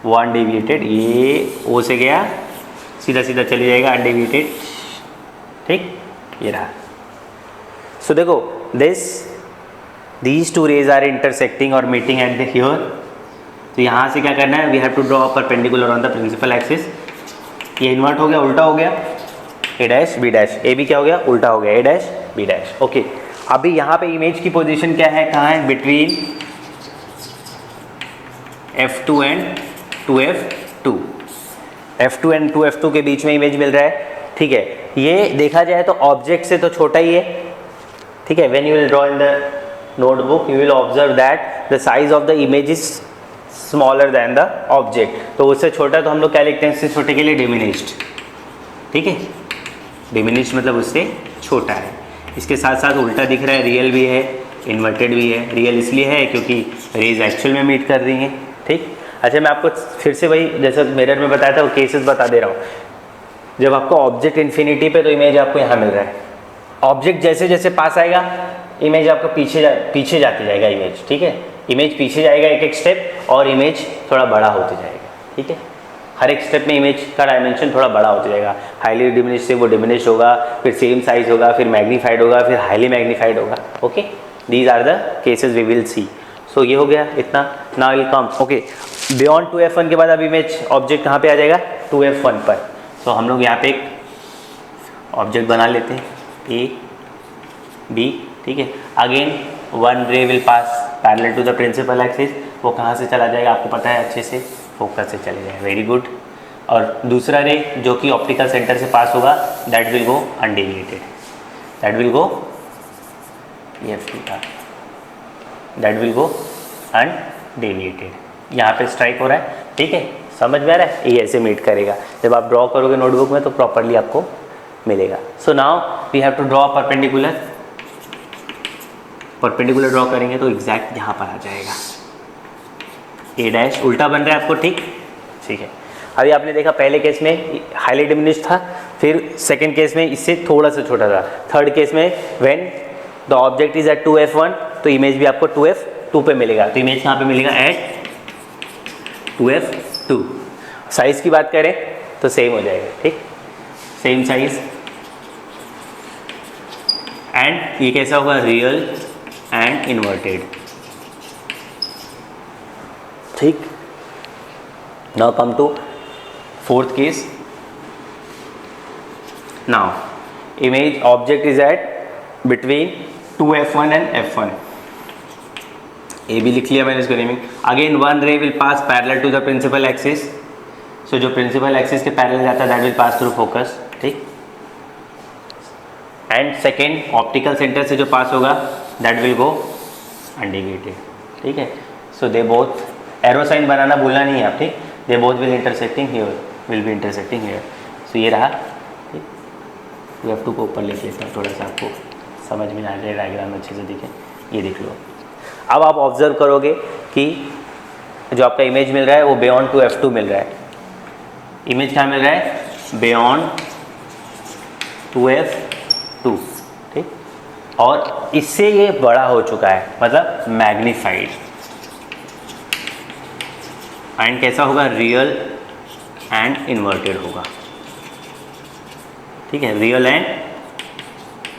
वो अनडेविएटेड, ये ओ से गया सीधा सीधा चले जाएगा अनडेविएटेड, ठीक। ये रहा। सो देखो these two rays are intersecting और meeting at the here। तो यहाँ से क्या करना है? We have to draw perpendicular on the principal axis. ये इन्वर्ट हो गया, उल्टा हो गया, A dash B dash. A भी क्या हो गया? उल्टा हो गया, A dash B dash. Okay, अभी यहाँ पे इमेज की पोजीशन क्या है? कहाँ है? Between F2 and 2F2। F2 and 2F2 के बीच में इमेज मिल रहा है, ठीक है। ये देखा जाए तो ऑब्जेक्ट से तो छोटा ही है, ठीक है। When you will draw in the notebook you will observe that the size of the image is smaller than the object. तो उससे छोटा तो हम लोग क्या लिखते हैं? उससे छोटे के लिए डिमिनिश्ड, ठीक है। डिमिनिश्ड मतलब उससे छोटा है। इसके साथ साथ उल्टा दिख रहा है, रियल भी है, इन्वर्टेड भी है। रियल इसलिए है क्योंकि रेज एक्चुअल में मीट कर रही हैं, ठीक। अच्छा, मैं आपको फिर से वही जैसे मिरर में बताया था वो केसेस बता दे रहा हूँ। जब आपको ऑब्जेक्ट इन्फिनिटी पे, तो इमेज आपको यहाँ मिल रहा है। ऑब्जेक्ट जैसे जैसे पास आएगा इमेज आपको पीछे जाती जाएगा इमेज, ठीक है। इमेज पीछे जाएगा एक एक स्टेप और इमेज थोड़ा बड़ा होते जाएगा, ठीक है। हर एक स्टेप में इमेज का डायमेंशन थोड़ा बड़ा होते जाएगा। हाईली डिमिनिश से वो डिमिनिश होगा, फिर सेम साइज होगा, फिर मैग्नीफाइड होगा, फिर हाईली मैग्नीफाइड होगा। Okay, these are the cases we will see. So ये हो गया इतना। Now will come, okay, beyond 2F1 के बाद अब इमेज ऑब्जेक्ट कहाँ पे आ जाएगा? 2F1 पर। तो हम लोग यहाँ पे एक ऑब्जेक्ट बना लेते हैं, ए बी, ठीक है। Again 1 ray will pass parallel to the principal axis. वो कहाँ से चला जाएगा? आपको पता है अच्छे से, फोकस से चले जाएगा, वेरी गुड। और दूसरा रे जो कि ऑप्टिकल सेंटर से पास होगा that will go undeviated, that will go that will go undeviated. यहाँ पे स्ट्राइक हो रहा है, ठीक है, समझ में आ रहा है? ये ऐसे मीट करेगा। जब आप ड्रॉ करोगे नोटबुक में तो प्रॉपरली आपको मिलेगा। So now we have to draw perpendicular draw करेंगे तो एग्जैक्ट यहाँ पर आ जाएगा। ए डैश उल्टा बन रहा है आपको, ठीक है। अभी आपने देखा पहले केस में हाईली डिमिनिश था, फिर सेकंड केस में इससे थोड़ा सा छोटा था, थर्ड केस में when the object is at 2F1 तो इमेज भी आपको 2F2 पे मिलेगा। तो इमेज कहाँ पे मिलेगा? Eight 2F2। साइज की बात करें तो सेम हो जाएगा, ठीक, सेम साइज। एंड ये कैसा होगा? रियल एंड इन्वर्टेड, ठीक। Now come to fourth case. Now image object is at between 2F1 and F1। ए भी लिख लिया मैंने इसको naming. Again 1 ray will pass parallel to the principal axis. So जो प्रिंसिपल एक्सिस के पैरेलल जाता है that will pass through focus, ठीक। एंड सेकेंड ऑप्टिकल सेंटर से जो पास होगा दैट विल गो अनडेविएटेड, ठीक है। So they both, arrow sign बनाना भूलना नहीं है आप, ठीक। They both will intersecting here, will be intersecting here. So ये रहा, ठीक। F2 को ऊपर लिख लेता हूँ, थोड़ा सा आपको समझ में आ जाए, डायग्राम अच्छे से दिखे। ये देख लो। अब आप ऑब्जर्व करोगे कि जो आपका इमेज मिल रहा है वो बियॉन्ड 2F2 मिल रहा है। इमेज क्या मिल रहा है? बियॉन्ड 2F2, ठीक। और इससे ये बड़ा हो चुका है, मतलब मैग्नीफाइड। एंड कैसा होगा? रियल एंड इन्वर्टेड होगा, ठीक है, रियल एंड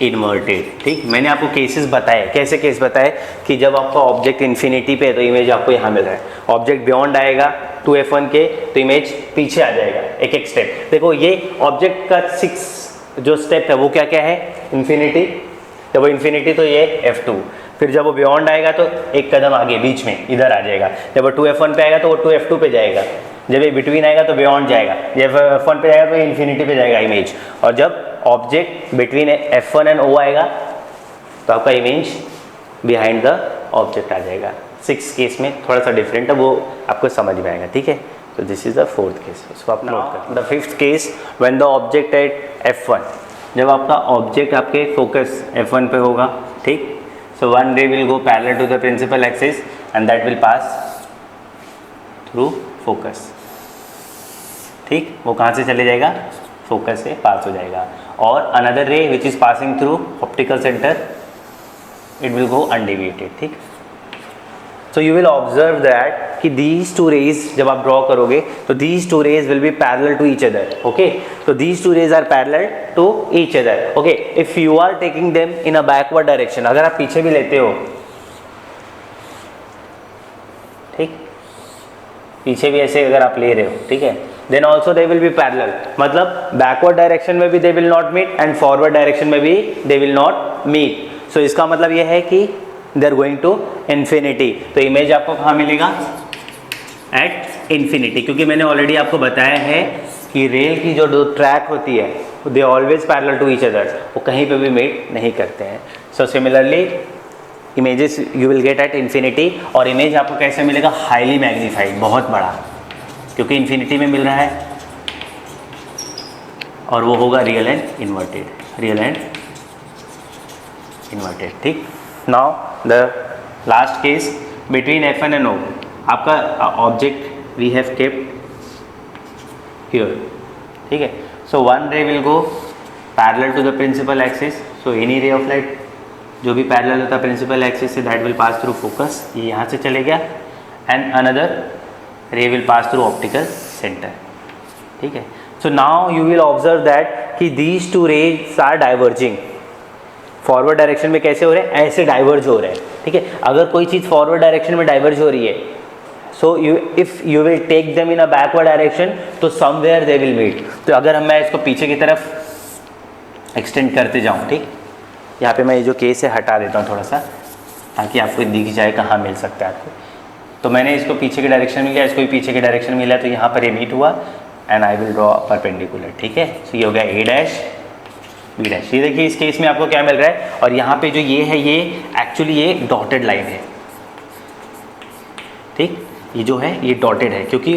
इन्वर्टेड, ठीक। मैंने आपको केसेस बताए, कैसे केस बताए कि जब आपका ऑब्जेक्ट इन्फिनिटी पे है तो इमेज आपको यहाँ मिल रहा है, ऑब्जेक्ट बियॉन्ड आएगा 2F1 के तो इमेज पीछे आ जाएगा एक एक स्टेप। देखो ये ऑब्जेक्ट का 6 जो स्टेप है वो क्या क्या है? इन्फिनिटी, जब वो इन्फिनिटी तो ये F2, फिर जब वो बियॉन्ड आएगा तो एक कदम आगे बीच में इधर आ जाएगा, जब वो 2f1 पे आएगा तो वो 2f2 पे जाएगा, जब ये बिटवीन आएगा तो बियॉन्ड जाएगा, जब f1 पे जाएगा तो इन्फिनिटी पे जाएगा इमेज, और जब object between f1 and o आएगा तो आपका इमेज बिहाइंड द ऑब्जेक्ट आ जाएगा। 6 केस में थोड़ा सा डिफरेंट है, वो आपको समझ में आएगा, ठीक है। तो this is the 4th case, उसको आप नोट करें। The 5th case when the object at f1, जब आपका ऑब्जेक्ट आपके फोकस f1 पे होगा, ठीक। So one ray will go parallel to the principal axis and that will pass through focus, ठीक। वो कहाँ से चले जाएगा? फोकस से पास हो जाएगा। और another ray which is passing through optical centre, it will go undeviated, ठीक। So you will observe that कि दीज टू रेज जब आप ड्रॉ करोगे तो these two rays will be parallel to each other, okay. तो these two rays are parallel to each other, okay. If you are taking them in a backward direction, अगर आप पीछे भी लेते हो, ठीक, पीछे भी ऐसे अगर आप ले रहे हो, ठीक है, then also they will be parallel, मतलब बैकवर्ड डायरेक्शन में भी they will not meet and forward direction में भी they will not meet. So इसका मतलब ये है कि they are going to infinity. तो इमेज आपको कहाँ मिलेगा? एट इन्फिनिटी, क्योंकि मैंने ऑलरेडी आपको बताया है कि रेल की जो 2 ट्रैक होती है they always parallel to each other, वो कहीं पे भी मीट नहीं करते हैं। So similarly images you will get at infinity, और इमेज आपको कैसे मिलेगा? हाईली मैग्नीफाइड, बहुत बड़ा, क्योंकि इन्फिनिटी में मिल रहा है, और वो होगा real and inverted, real and inverted, ठीक। Now the last case between f1 and o, आपका object we have kept here, ठीक है। So one ray will go parallel to the principal axis, so any ray of light जो भी parallel होता है principal axis से that will pass through focus, ये यहाँ से चले गया, and another ray will pass through optical centre, ठीक है। सो now you will observe that कि these two rays are diverging. Forward direction में कैसे हो रहे हैं? ऐसे डाइवर्ज हो रहे हैं, ठीक है। अगर कोई चीज़ फॉरवर्ड डायरेक्शन में डाइवर्ज हो रही है, so you if you will take them in a backward direction तो समवेयर दे विल मीट। तो अगर मैं इसको पीछे की तरफ एक्सटेंड करते जाऊँ, ठीक, यहाँ पे मैं ये जो केस है हटा देता हूँ थोड़ा सा, ताकि आपको दिख जाए कहाँ मिल सकता है आपको। तो मैंने इसको पीछे के डायरेक्शन में लिया, इसको भी पीछे के डायरेक्शन में लिया, तो यहाँ पर ये मीट हुआ and I will draw perpendicular, ठीक है। सो ये हो गया ए डैश बी डैश। ये देखिए इस केस में आपको क्या मिल रहा है, और यहाँ पे जो ये है ये एक्चुअली ये डॉटेड लाइन है, ठीक। ये जो है ये डॉटेड है, क्योंकि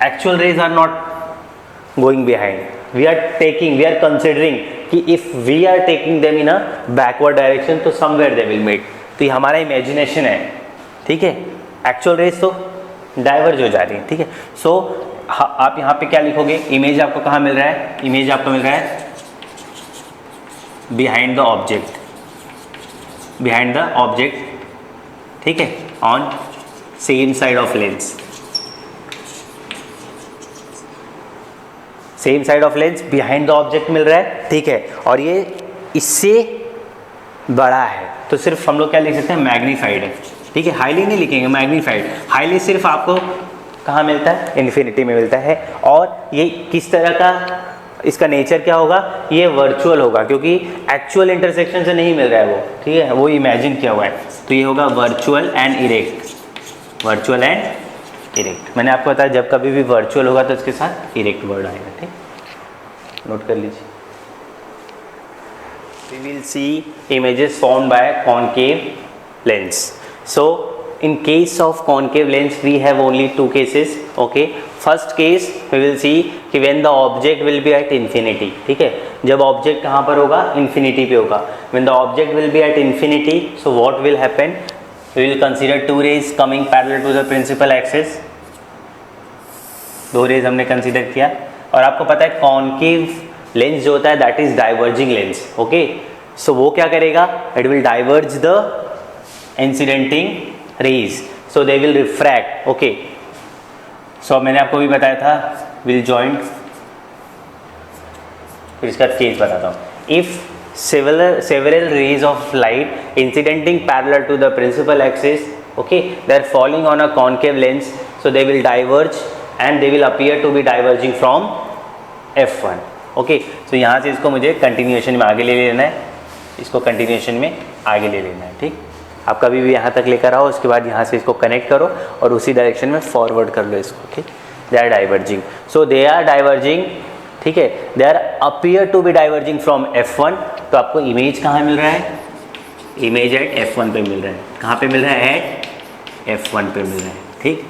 actual rays are not going behind, we are considering कि if we are taking them in a backward direction तो समवेयर दे विल मीट। तो ये हमारा इमेजिनेशन है, ठीक है। एक्चुअल रेज तो डाइवर्ज हो जा रही है, ठीक है। सो आप यहाँ पे क्या लिखोगे? इमेज आपको कहाँ मिल रहा है? इमेज आपको मिल रहा है behind the object, behind the object, ठीक है, on same side of lens, same side of lens behind the object मिल रहा है, ठीक है। और ये इससे बड़ा है, तो सिर्फ हम लोग क्या लिख सकते हैं? मैग्नीफाइड है, ठीक है। हाईली नहीं लिखेंगे, मैग्नीफाइड। हाईली सिर्फ आपको कहाँ मिलता है? इन्फिनिटी में मिलता है। और ये किस तरह का, इसका नेचर क्या होगा? ये वर्चुअल होगा, क्योंकि एक्चुअल इंटरसेक्शन से नहीं मिल रहा है वो, ठीक है, वो इमेजिन किया हुआ है। तो ये होगा virtual and erect, virtual and erect. मैंने आपको बताया जब कभी भी वर्चुअल होगा तो इसके साथ इरेक्ट वर्ड आएगा, ठीक, नोट कर लीजिए। We will see images formed by concave lens. So in case of concave lens we have only 2 cases, okay. First case we will see कि when the object will be at infinity, ठीक है, जब object कहाँ पर होगा? Infinity पे होगा। When the object will be at infinity, so what will happen? We will consider 2 rays coming parallel to the principal axis. 2 raise हमने consider किया, और आपको पता है कॉन्केव लेंस जो होता है that is diverging lens, okay. So वो क्या करेगा? It will diverge the incidenting rays, so they will refract, okay. So मैंने आपको भी बताया था विल जॉइंट, फिर इसका केस बताता हूँ। If several rays of light incidenting parallel to the principal axis, okay, they are falling on a concave lens, so they will diverge and they will appear to be diverging from f1, okay. So यहाँ से इसको मुझे continuation में आगे ले लेना है, इसको कंटिन्यूएशन में आगे ले लेना है, ठीक। आप कभी भी यहाँ तक लेकर आओ, उसके बाद यहाँ से इसको कनेक्ट करो और उसी डायरेक्शन में फॉरवर्ड कर लो इसको, ठीक। They are diverging, so they are diverging, ठीक है। They are appear to be diverging from F1। तो आपको इमेज कहाँ मिल रहा है? इमेज एट F1 पे मिल रहा है। कहाँ पे मिल रहा है? एट F1 पे मिल रहा है, ठीक।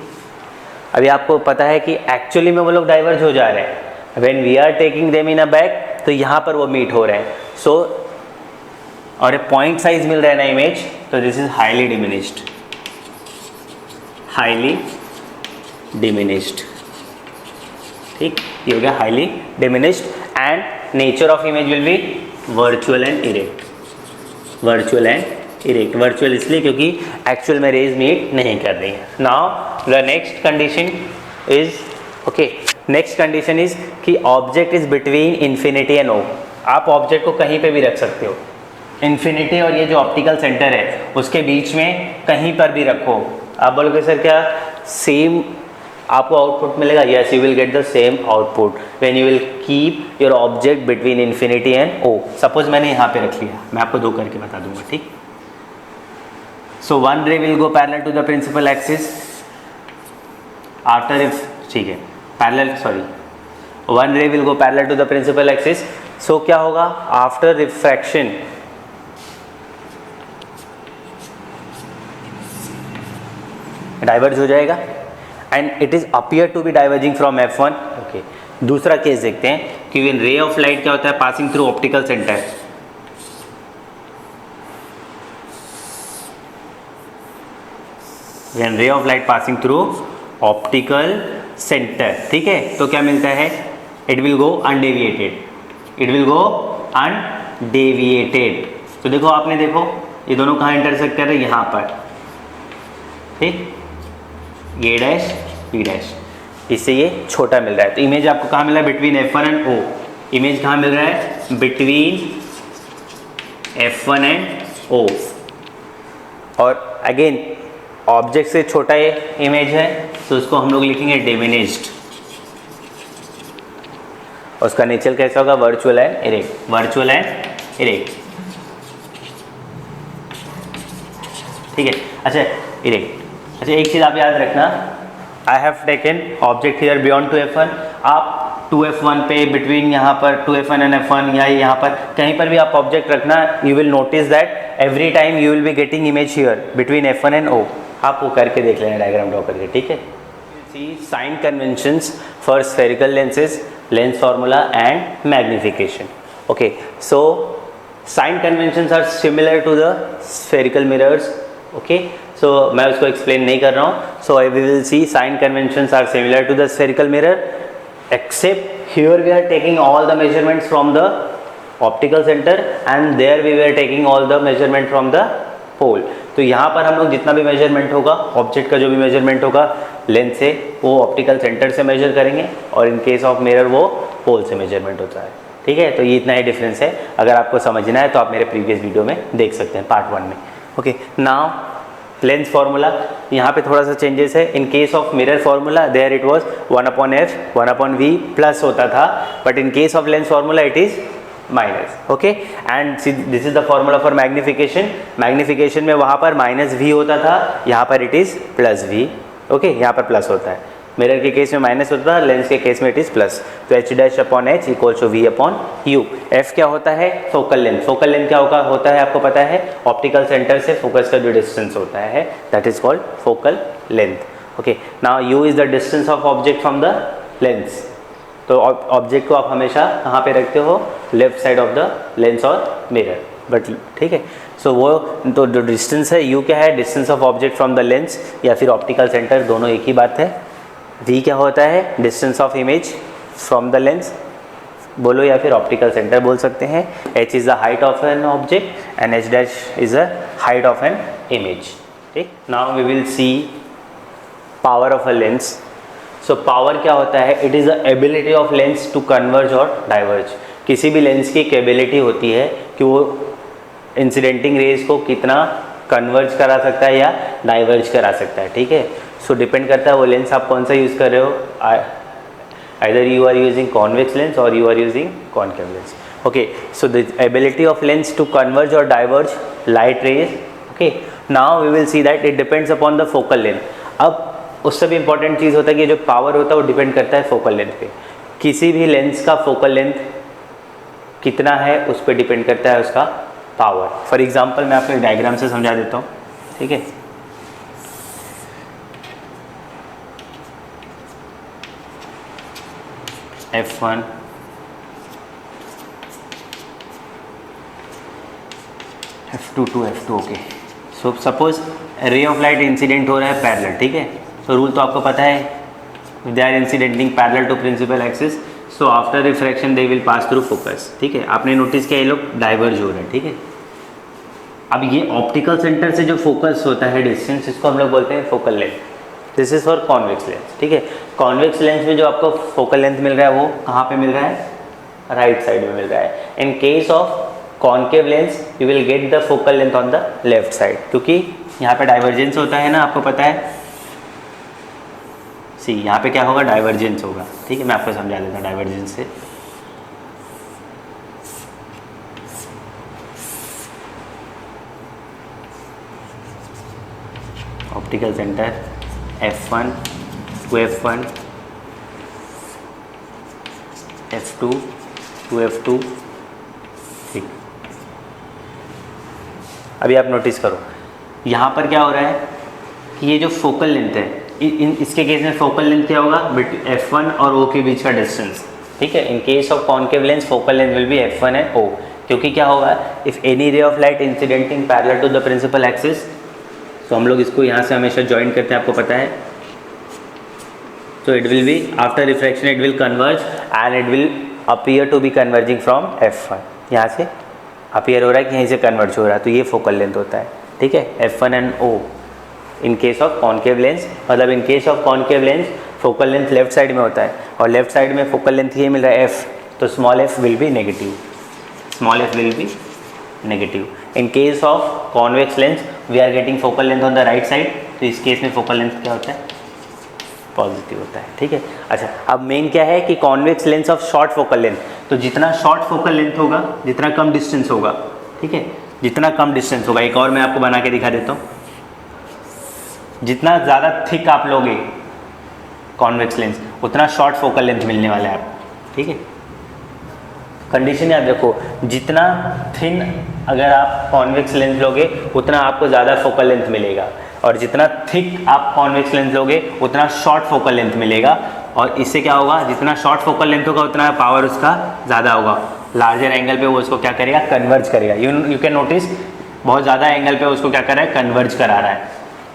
अभी आपको पता है कि एक्चुअली में वो लोग डाइवर्ज हो जा रहे हैं। When we are taking them in a bag, तो यहाँ पर वो मीट हो रहे हैं। सो और एक पॉइंट साइज मिल रहा है ना इमेज, तो this is highly diminished, highly diminished, ठीक। ये हो गया highly diminished. And nature of image will be virtual and erect, virtual and erect. Virtual इसलिए क्योंकि एक्चुअल में रेज मीट नहीं कर रही है। Now the next condition is, okay, next condition is कि object is between infinity and O. आप object को कहीं पे भी रख सकते हो, इन्फिनिटी और ये जो ऑप्टिकल सेंटर है उसके बीच में कहीं पर भी रखो। आप बोलोगे सर क्या सेम आपको आउटपुट मिलेगा? Yes, you will get the same output when you will keep your object between infinity and O. Suppose मैंने यहाँ पे रख लिया, मैं आपको दो करके बता दूंगा, ठीक। So one ray will go parallel to the principal axis after F, ठीक है, parallel, sorry, one ray will go parallel to the principal axis. So क्या होगा? आफ्टर रिफ्रैक्शन डाइवर्ज हो जाएगा and it is appear to be diverging from F1। Okay, दूसरा case देखते हैं कि व्हेन रे ऑफ लाइट क्या होता है? Passing through optical centre. When ray of light passing through optical centre, ठीक है, तो क्या मिलता है? It will go undeviated, it will go undeviated. तो देखो, आपने देखो ये दोनों कहाँ इंटरसेक्ट कर रहे हैं? यहाँ पर, ठीक, ए डैश बी डैश, इससे ये छोटा मिल रहा है। तो इमेज आपको कहाँ मिल रहा है? Between F1 and O। Image कहाँ मिल रहा है? Between F1 and O। और अगेन ऑब्जेक्ट से छोटा ये इमेज है, तो उसको हम लोग लिखेंगे डिमिनिश्ड। उसका नेचर कैसा होगा? Virtual and erect, virtual and erect, ठीक है। अच्छा, इरेक्ट। अच्छा, एक चीज़ आप याद रखना, आई have taken object here beyond 2F1। आप 2F1 पे बिटवीन यहाँ पर 2F1 एंड F1 या यहाँ पर कहीं पर भी आप ऑब्जेक्ट रखना, you will notice that every time you will be getting image here between F1 and O। आप वो करके देख लेना, डायग्राम ड्रॉ करके, ठीक है। See sign conventions for spherical lenses, lens formula and magnification. Okay, so sign conventions are similar to the spherical mirrors. Okay, so मैं उसको एक्सप्लेन नहीं कर रहा हूँ। So we will see sign conventions are similar to the spherical mirror, except here we are taking all the measurements from the optical centre and there we are taking all the measurement from the pole. तो यहाँ पर हम लोग जितना भी measurement होगा, object का जो भी मेजरमेंट होगा लेंस से, वो ऑप्टिकल सेंटर से मेजर करेंगे, और इन केस ऑफ मिरर वो पोल से मेजरमेंट होता है, ठीक है। तो ये इतना ही डिफरेंस है। अगर आपको समझना है तो आप मेरे प्रीवियस वीडियो में देख सकते हैं, पार्ट 1 में। ओके, नाउ लेंस फार्मूला, यहाँ पे थोड़ा सा चेंजेस है। In case of mirror formula there it was 1/f 1/v plus होता था, but in case of lens formula it is minus. Okay, and this is the formula for magnification. Magnification में वहाँ पर -v होता था, यहाँ पर इट इज +v। ओके, यहाँ पर प्लस होता है। मिरर के केस में माइनस होता था, लेंस के केस में इट इज प्लस। तो h'/h equals to v/u। f क्या होता है? Focal length. फोकल लेंथ क्या होता है आपको पता है? ऑप्टिकल सेंटर से फोकस का जो डिस्टेंस होता है, that is called focal length. Okay, now u is the distance of object from the lens. तो ऑब्जेक्ट को आप हमेशा कहाँ पे रखते हो? Left side of the lens और मिरर, बट ठीक है। सो वो तो जो डिस्टेंस है u क्या है? Distance of object from the lens या फिर ऑप्टिकल सेंटर, दोनों एक ही बात है। v क्या होता है? Distance of image from the lens बोलो या फिर ऑप्टिकल सेंटर बोल सकते हैं। h is the height of an object and h' is the height of an image, ठीक। Now we will see power of a lens. So power क्या होता है? It is the ability of lens to converge और diverge. किसी भी lens की एक ability होती है कि वो इंसिडेंटिंग रेज को कितना कन्वर्ज करा सकता है या डाइवर्ज करा सकता है, ठीक है। सो डिपेंड करता है वो लेंस आप कौन सा यूज़ कर रहे हो। Either you are using convex lens और you are using concave lens. Okay, so the ability of lens to converge or diverge light rays. Okay, now we will see that it depends upon the focal length. अब उससे भी important चीज़ होता है कि जो power होता है वो डिपेंड करता है फोकल लेंथ पे। किसी भी लेंस का फोकल लेंथ कितना है उस पर डिपेंड करता है उसका पावर। फॉर एग्जांपल मैं आपको एक डायग्राम से समझा देता हूँ, ठीक है। F1 F2 to F2, okay. So suppose रे ऑफ लाइट इंसिडेंट हो रहा है पैरेलल, ठीक है। तो रूल तो आपको पता है, they are incidenting parallel to principal axis, so after refraction they will pass through focus, ठीक है। आपने नोटिस किया ये लोग डाइवर्ज हो रहे हैं, ठीक है। अब ये ऑप्टिकल सेंटर से जो फोकस होता है डिस्टेंस, इसको हम लोग बोलते हैं focal length. This is for convex lens, ठीक है। कॉन्वेक्स लेंस में जो आपको फोकल लेंथ मिल रहा है वो कहाँ पे मिल रहा है, राइट साइड में मिल रहा है। In case of concave lens you will get the focal length on the left side, क्योंकि यहाँ पे डाइवर्जेंस होता है ना, आपको पता है। सी यहाँ पे क्या होगा, डाइवर्जेंस होगा, ठीक है। मैं आपको समझा देता हूँ डाइवर्जेंस से। Optical centre F1 to F1, F2 to F2, ठीक। अभी आप नोटिस करो यहाँ पर क्या हो रहा है कि ये जो फोकल लेंथ है, इसके केस में फोकल लेंथ क्या होगा, F1 और O के बीच का डिस्टेंस, ठीक है। In case of concave lens focal length will be F1 and O, क्योंकि क्या होगा, if any ray of light incidenting parallel to the principal axis, तो हम लोग इसको यहाँ से हमेशा ज्वाइन करते हैं, आपको पता है। तो it will be after refraction it will converge and it will appear to be converging from F1, यहाँ से अपीयर हो रहा है कि यहीं से कन्वर्ज हो रहा है, तो ये फोकल लेंथ होता है, ठीक है। F1 and O in case of concave lens, मतलब in case of concave lens focal length left side में होता है, और लेफ्ट साइड में फोकल लेंथ ये मिल रहा है F, तो small f will be negative, small f will be negative. In case of convex lens we are getting focal length on the right side, तो इस केस में फोकल लेंथ क्या होता है, पॉजिटिव होता है, ठीक है। अच्छा, अब मेन क्या है कि convex lens of short focal length, तो जितना शॉर्ट फोकल लेंथ होगा, जितना कम डिस्टेंस होगा, ठीक है, जितना कम डिस्टेंस होगा, एक और मैं आपको बना के दिखा देता हूँ। जितना ज़्यादा थिक आप लोगे कॉन्वेक्स लेंस, उतना शॉर्ट फोकल लेंथ मिलने वाला है आपको, ठीक है। कंडीशन याद रखो, जितना थिन अगर आप कॉन्वेक्स लेंस लोगे उतना आपको ज़्यादा फोकल लेंथ मिलेगा, और जितना थिक आप कॉन्वेक्स लेंस लोगे उतना शॉर्ट फोकल लेंथ मिलेगा। और इससे क्या होगा, जितना शॉर्ट फोकल लेंथ होगा उतना पावर उसका ज़्यादा होगा, लार्जर एंगल पे वो उसको क्या करेगा, कन्वर्ज करेगा। यू कैन नोटिस बहुत ज़्यादा एंगल पे उसको क्या कर रहा है, कन्वर्ज करा रहा है,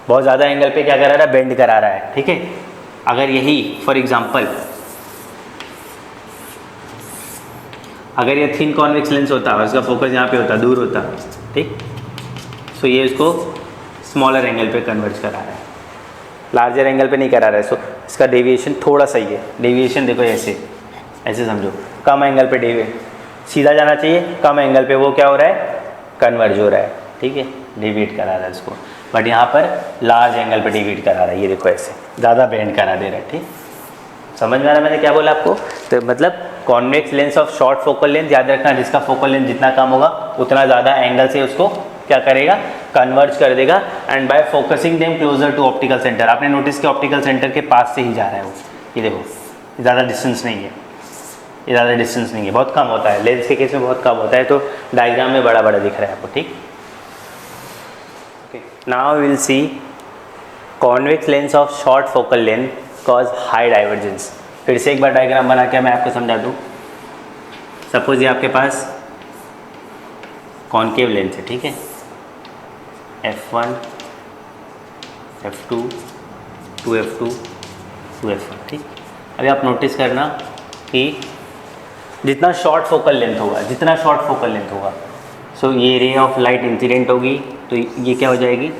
बहुत ज़्यादा एंगल पे क्या करा रहा है, बेंड करा रहा है, ठीक है। अगर यही फॉर एग्जांपल अगर ये थिन कॉन्वेक्स लेंस होता है, उसका फोकस यहाँ पे होता, दूर होता, ठीक, सो ये उसको स्मॉलर एंगल पे कन्वर्ज करा रहा है, लार्जर एंगल पे नहीं करा रहा है। सो इसका डेविएशन थोड़ा सही है, डेविएशन देखो ऐसे ऐसे समझो, कम एंगल पे सीधा जाना चाहिए, कम एंगल पे वो क्या हो रहा है, कन्वर्ज हो रहा है, ठीक है, डेविएट करा रहा है इसको। बट यहाँ पर लार्ज एंगल पे डेविएट करा रहा है, ये देखो ऐसे ज़्यादा बेंड करा दे रहा है, ठीक। समझ में आ रहा है मैंने क्या बोला आपको। तो मतलब convex lens of short focal length, याद रखना, जिसका फोकल लेंथ जितना कम होगा उतना ज़्यादा एंगल से उसको क्या करेगा, कन्वर्ज कर देगा। And by focusing them closer to optical centre, आपने नोटिस किया ऑप्टिकल सेंटर के पास से ही जा रहा है वो, ये देखो ज़्यादा डिस्टेंस नहीं है, ये ज़्यादा डिस्टेंस नहीं है, बहुत कम होता है, लेंस के केस में बहुत कम होता है, तो डायग्राम में बड़ा बड़ा दिख रहा है आपको, ठीक। Now we will see convex lens of short focal length cause high divergence. फिर से एक बार डायग्राम बना के मैं आपको समझा दूँ। सपोज ये आपके पास कॉन्केव लेंस है, ठीक है, F1 F2 2 F2 2 F1, ठीक। अभी आप नोटिस करना कि जितना शॉर्ट फोकल लेंथ होगा, जितना शॉर्ट फोकल लेंथ होगा, सो ये रे ऑफ लाइट इंसिडेंट होगी, तो ये क्या हो जाएगी,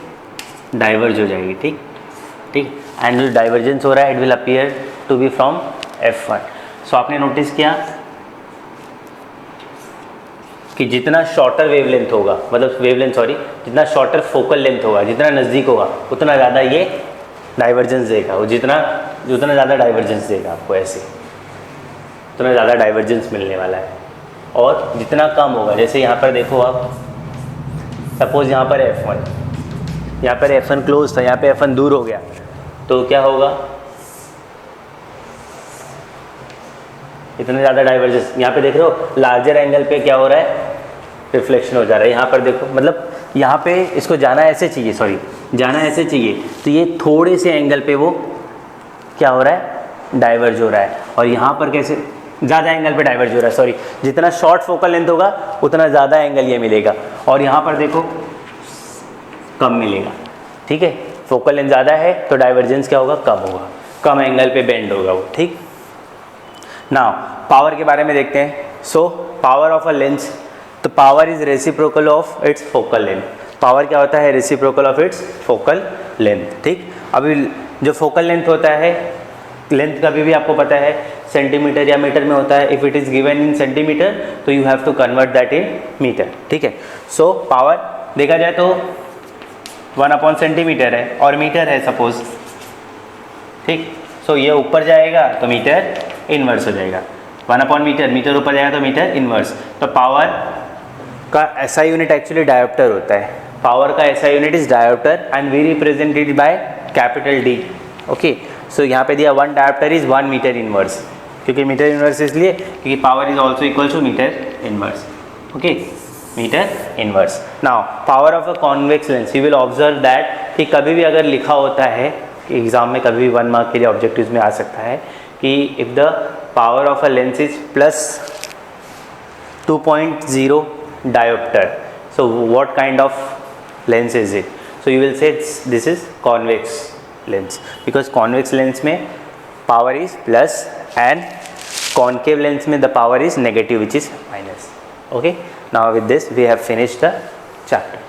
डाइवर्ज हो जाएगी, ठीक ठीक। एंड जो डाइवर्जेंस हो रहा है it will appear to be from F1। So आपने नोटिस किया कि जितना शॉर्टर वेवलेंथ होगा, मतलब वेवलेंथ सॉरी, जितना शॉर्टर फोकल लेंथ होगा, जितना नज़दीक होगा उतना ज़्यादा ये डाइवर्जेंस देगा, वो जितना ज़्यादा डाइवर्जेंस देगा आपको, ऐसे उतना ज़्यादा डाइवर्जेंस मिलने वाला है, और जितना कम होगा, जैसे यहाँ पर देखो आप, सपोज यहाँ पर F1, यहाँ पर F1 क्लोज था, यहाँ पे F1 दूर हो गया, तो क्या होगा, इतना ज़्यादा डाइवर्जेंस। यहाँ पे देख रहे हो लार्जर एंगल पे क्या हो रहा है, रिफ्लेक्शन हो जा रहा है। यहाँ पर देखो, मतलब यहाँ पे इसको जाना ऐसे चाहिए, सॉरी जाना ऐसे चाहिए, तो ये थोड़े से एंगल पे वो क्या हो रहा है, डाइवर्ज हो रहा है। और यहाँ पर कैसे, ज़्यादा एंगल पे डाइवर्ज हो रहा है, सॉरी, जितना शॉर्ट फोकल लेंथ होगा उतना ज़्यादा एंगल ये मिलेगा, और यहाँ पर देखो कम मिलेगा। ठीक है, फोकल लेंथ ज़्यादा है तो डाइवर्जेंस क्या होगा, कम होगा, कम एंगल पे बेंड होगा वो। ठीक, नाउ पावर के बारे में देखते हैं। So power of a lens, तो power is reciprocal of its focal length. Power क्या होता है, reciprocal of its focal length. ठीक, अभी जो फोकल लेंथ होता है, लेंथ कभी भी आपको पता है सेंटीमीटर या मीटर में होता है। If it is given in centimetre तो you have to convert that in metre. ठीक है, सो पावर देखा जाए तो 1 सेंटीमीटर है और मीटर है सपोज। ठीक, सो ये ऊपर जाएगा तो मीटर इनवर्स हो जाएगा, 1 मीटर, मीटर ऊपर जाएगा तो मीटर इनवर्स। तो पावर का ऐसा यूनिट एक्चुअली डायोप्टर होता है। पावर का ऐसा unit is dioptre and we represent it by capital D. Okay, so यहाँ पे दिया 1 डायोप्टर इज 1 मीटर इनवर्स, क्योंकि मीटर इनवर्स इसलिए क्योंकि power is also equal to metre inverse. Okay, metre inverse. Now power of a convex lens, you will observe that कि कभी भी अगर लिखा होता है कि एग्जाम में कभी भी 1 मार्क के लिए ऑब्जेक्टिव्स में आ सकता है कि if the power of a lens is plus 2.0 diopter, so what kind of lens is it? So you will say this is convex lens, because convex lens में power is plus and concave lens में the power is negative, which is minus. Okay, now with this we have finished the chapter.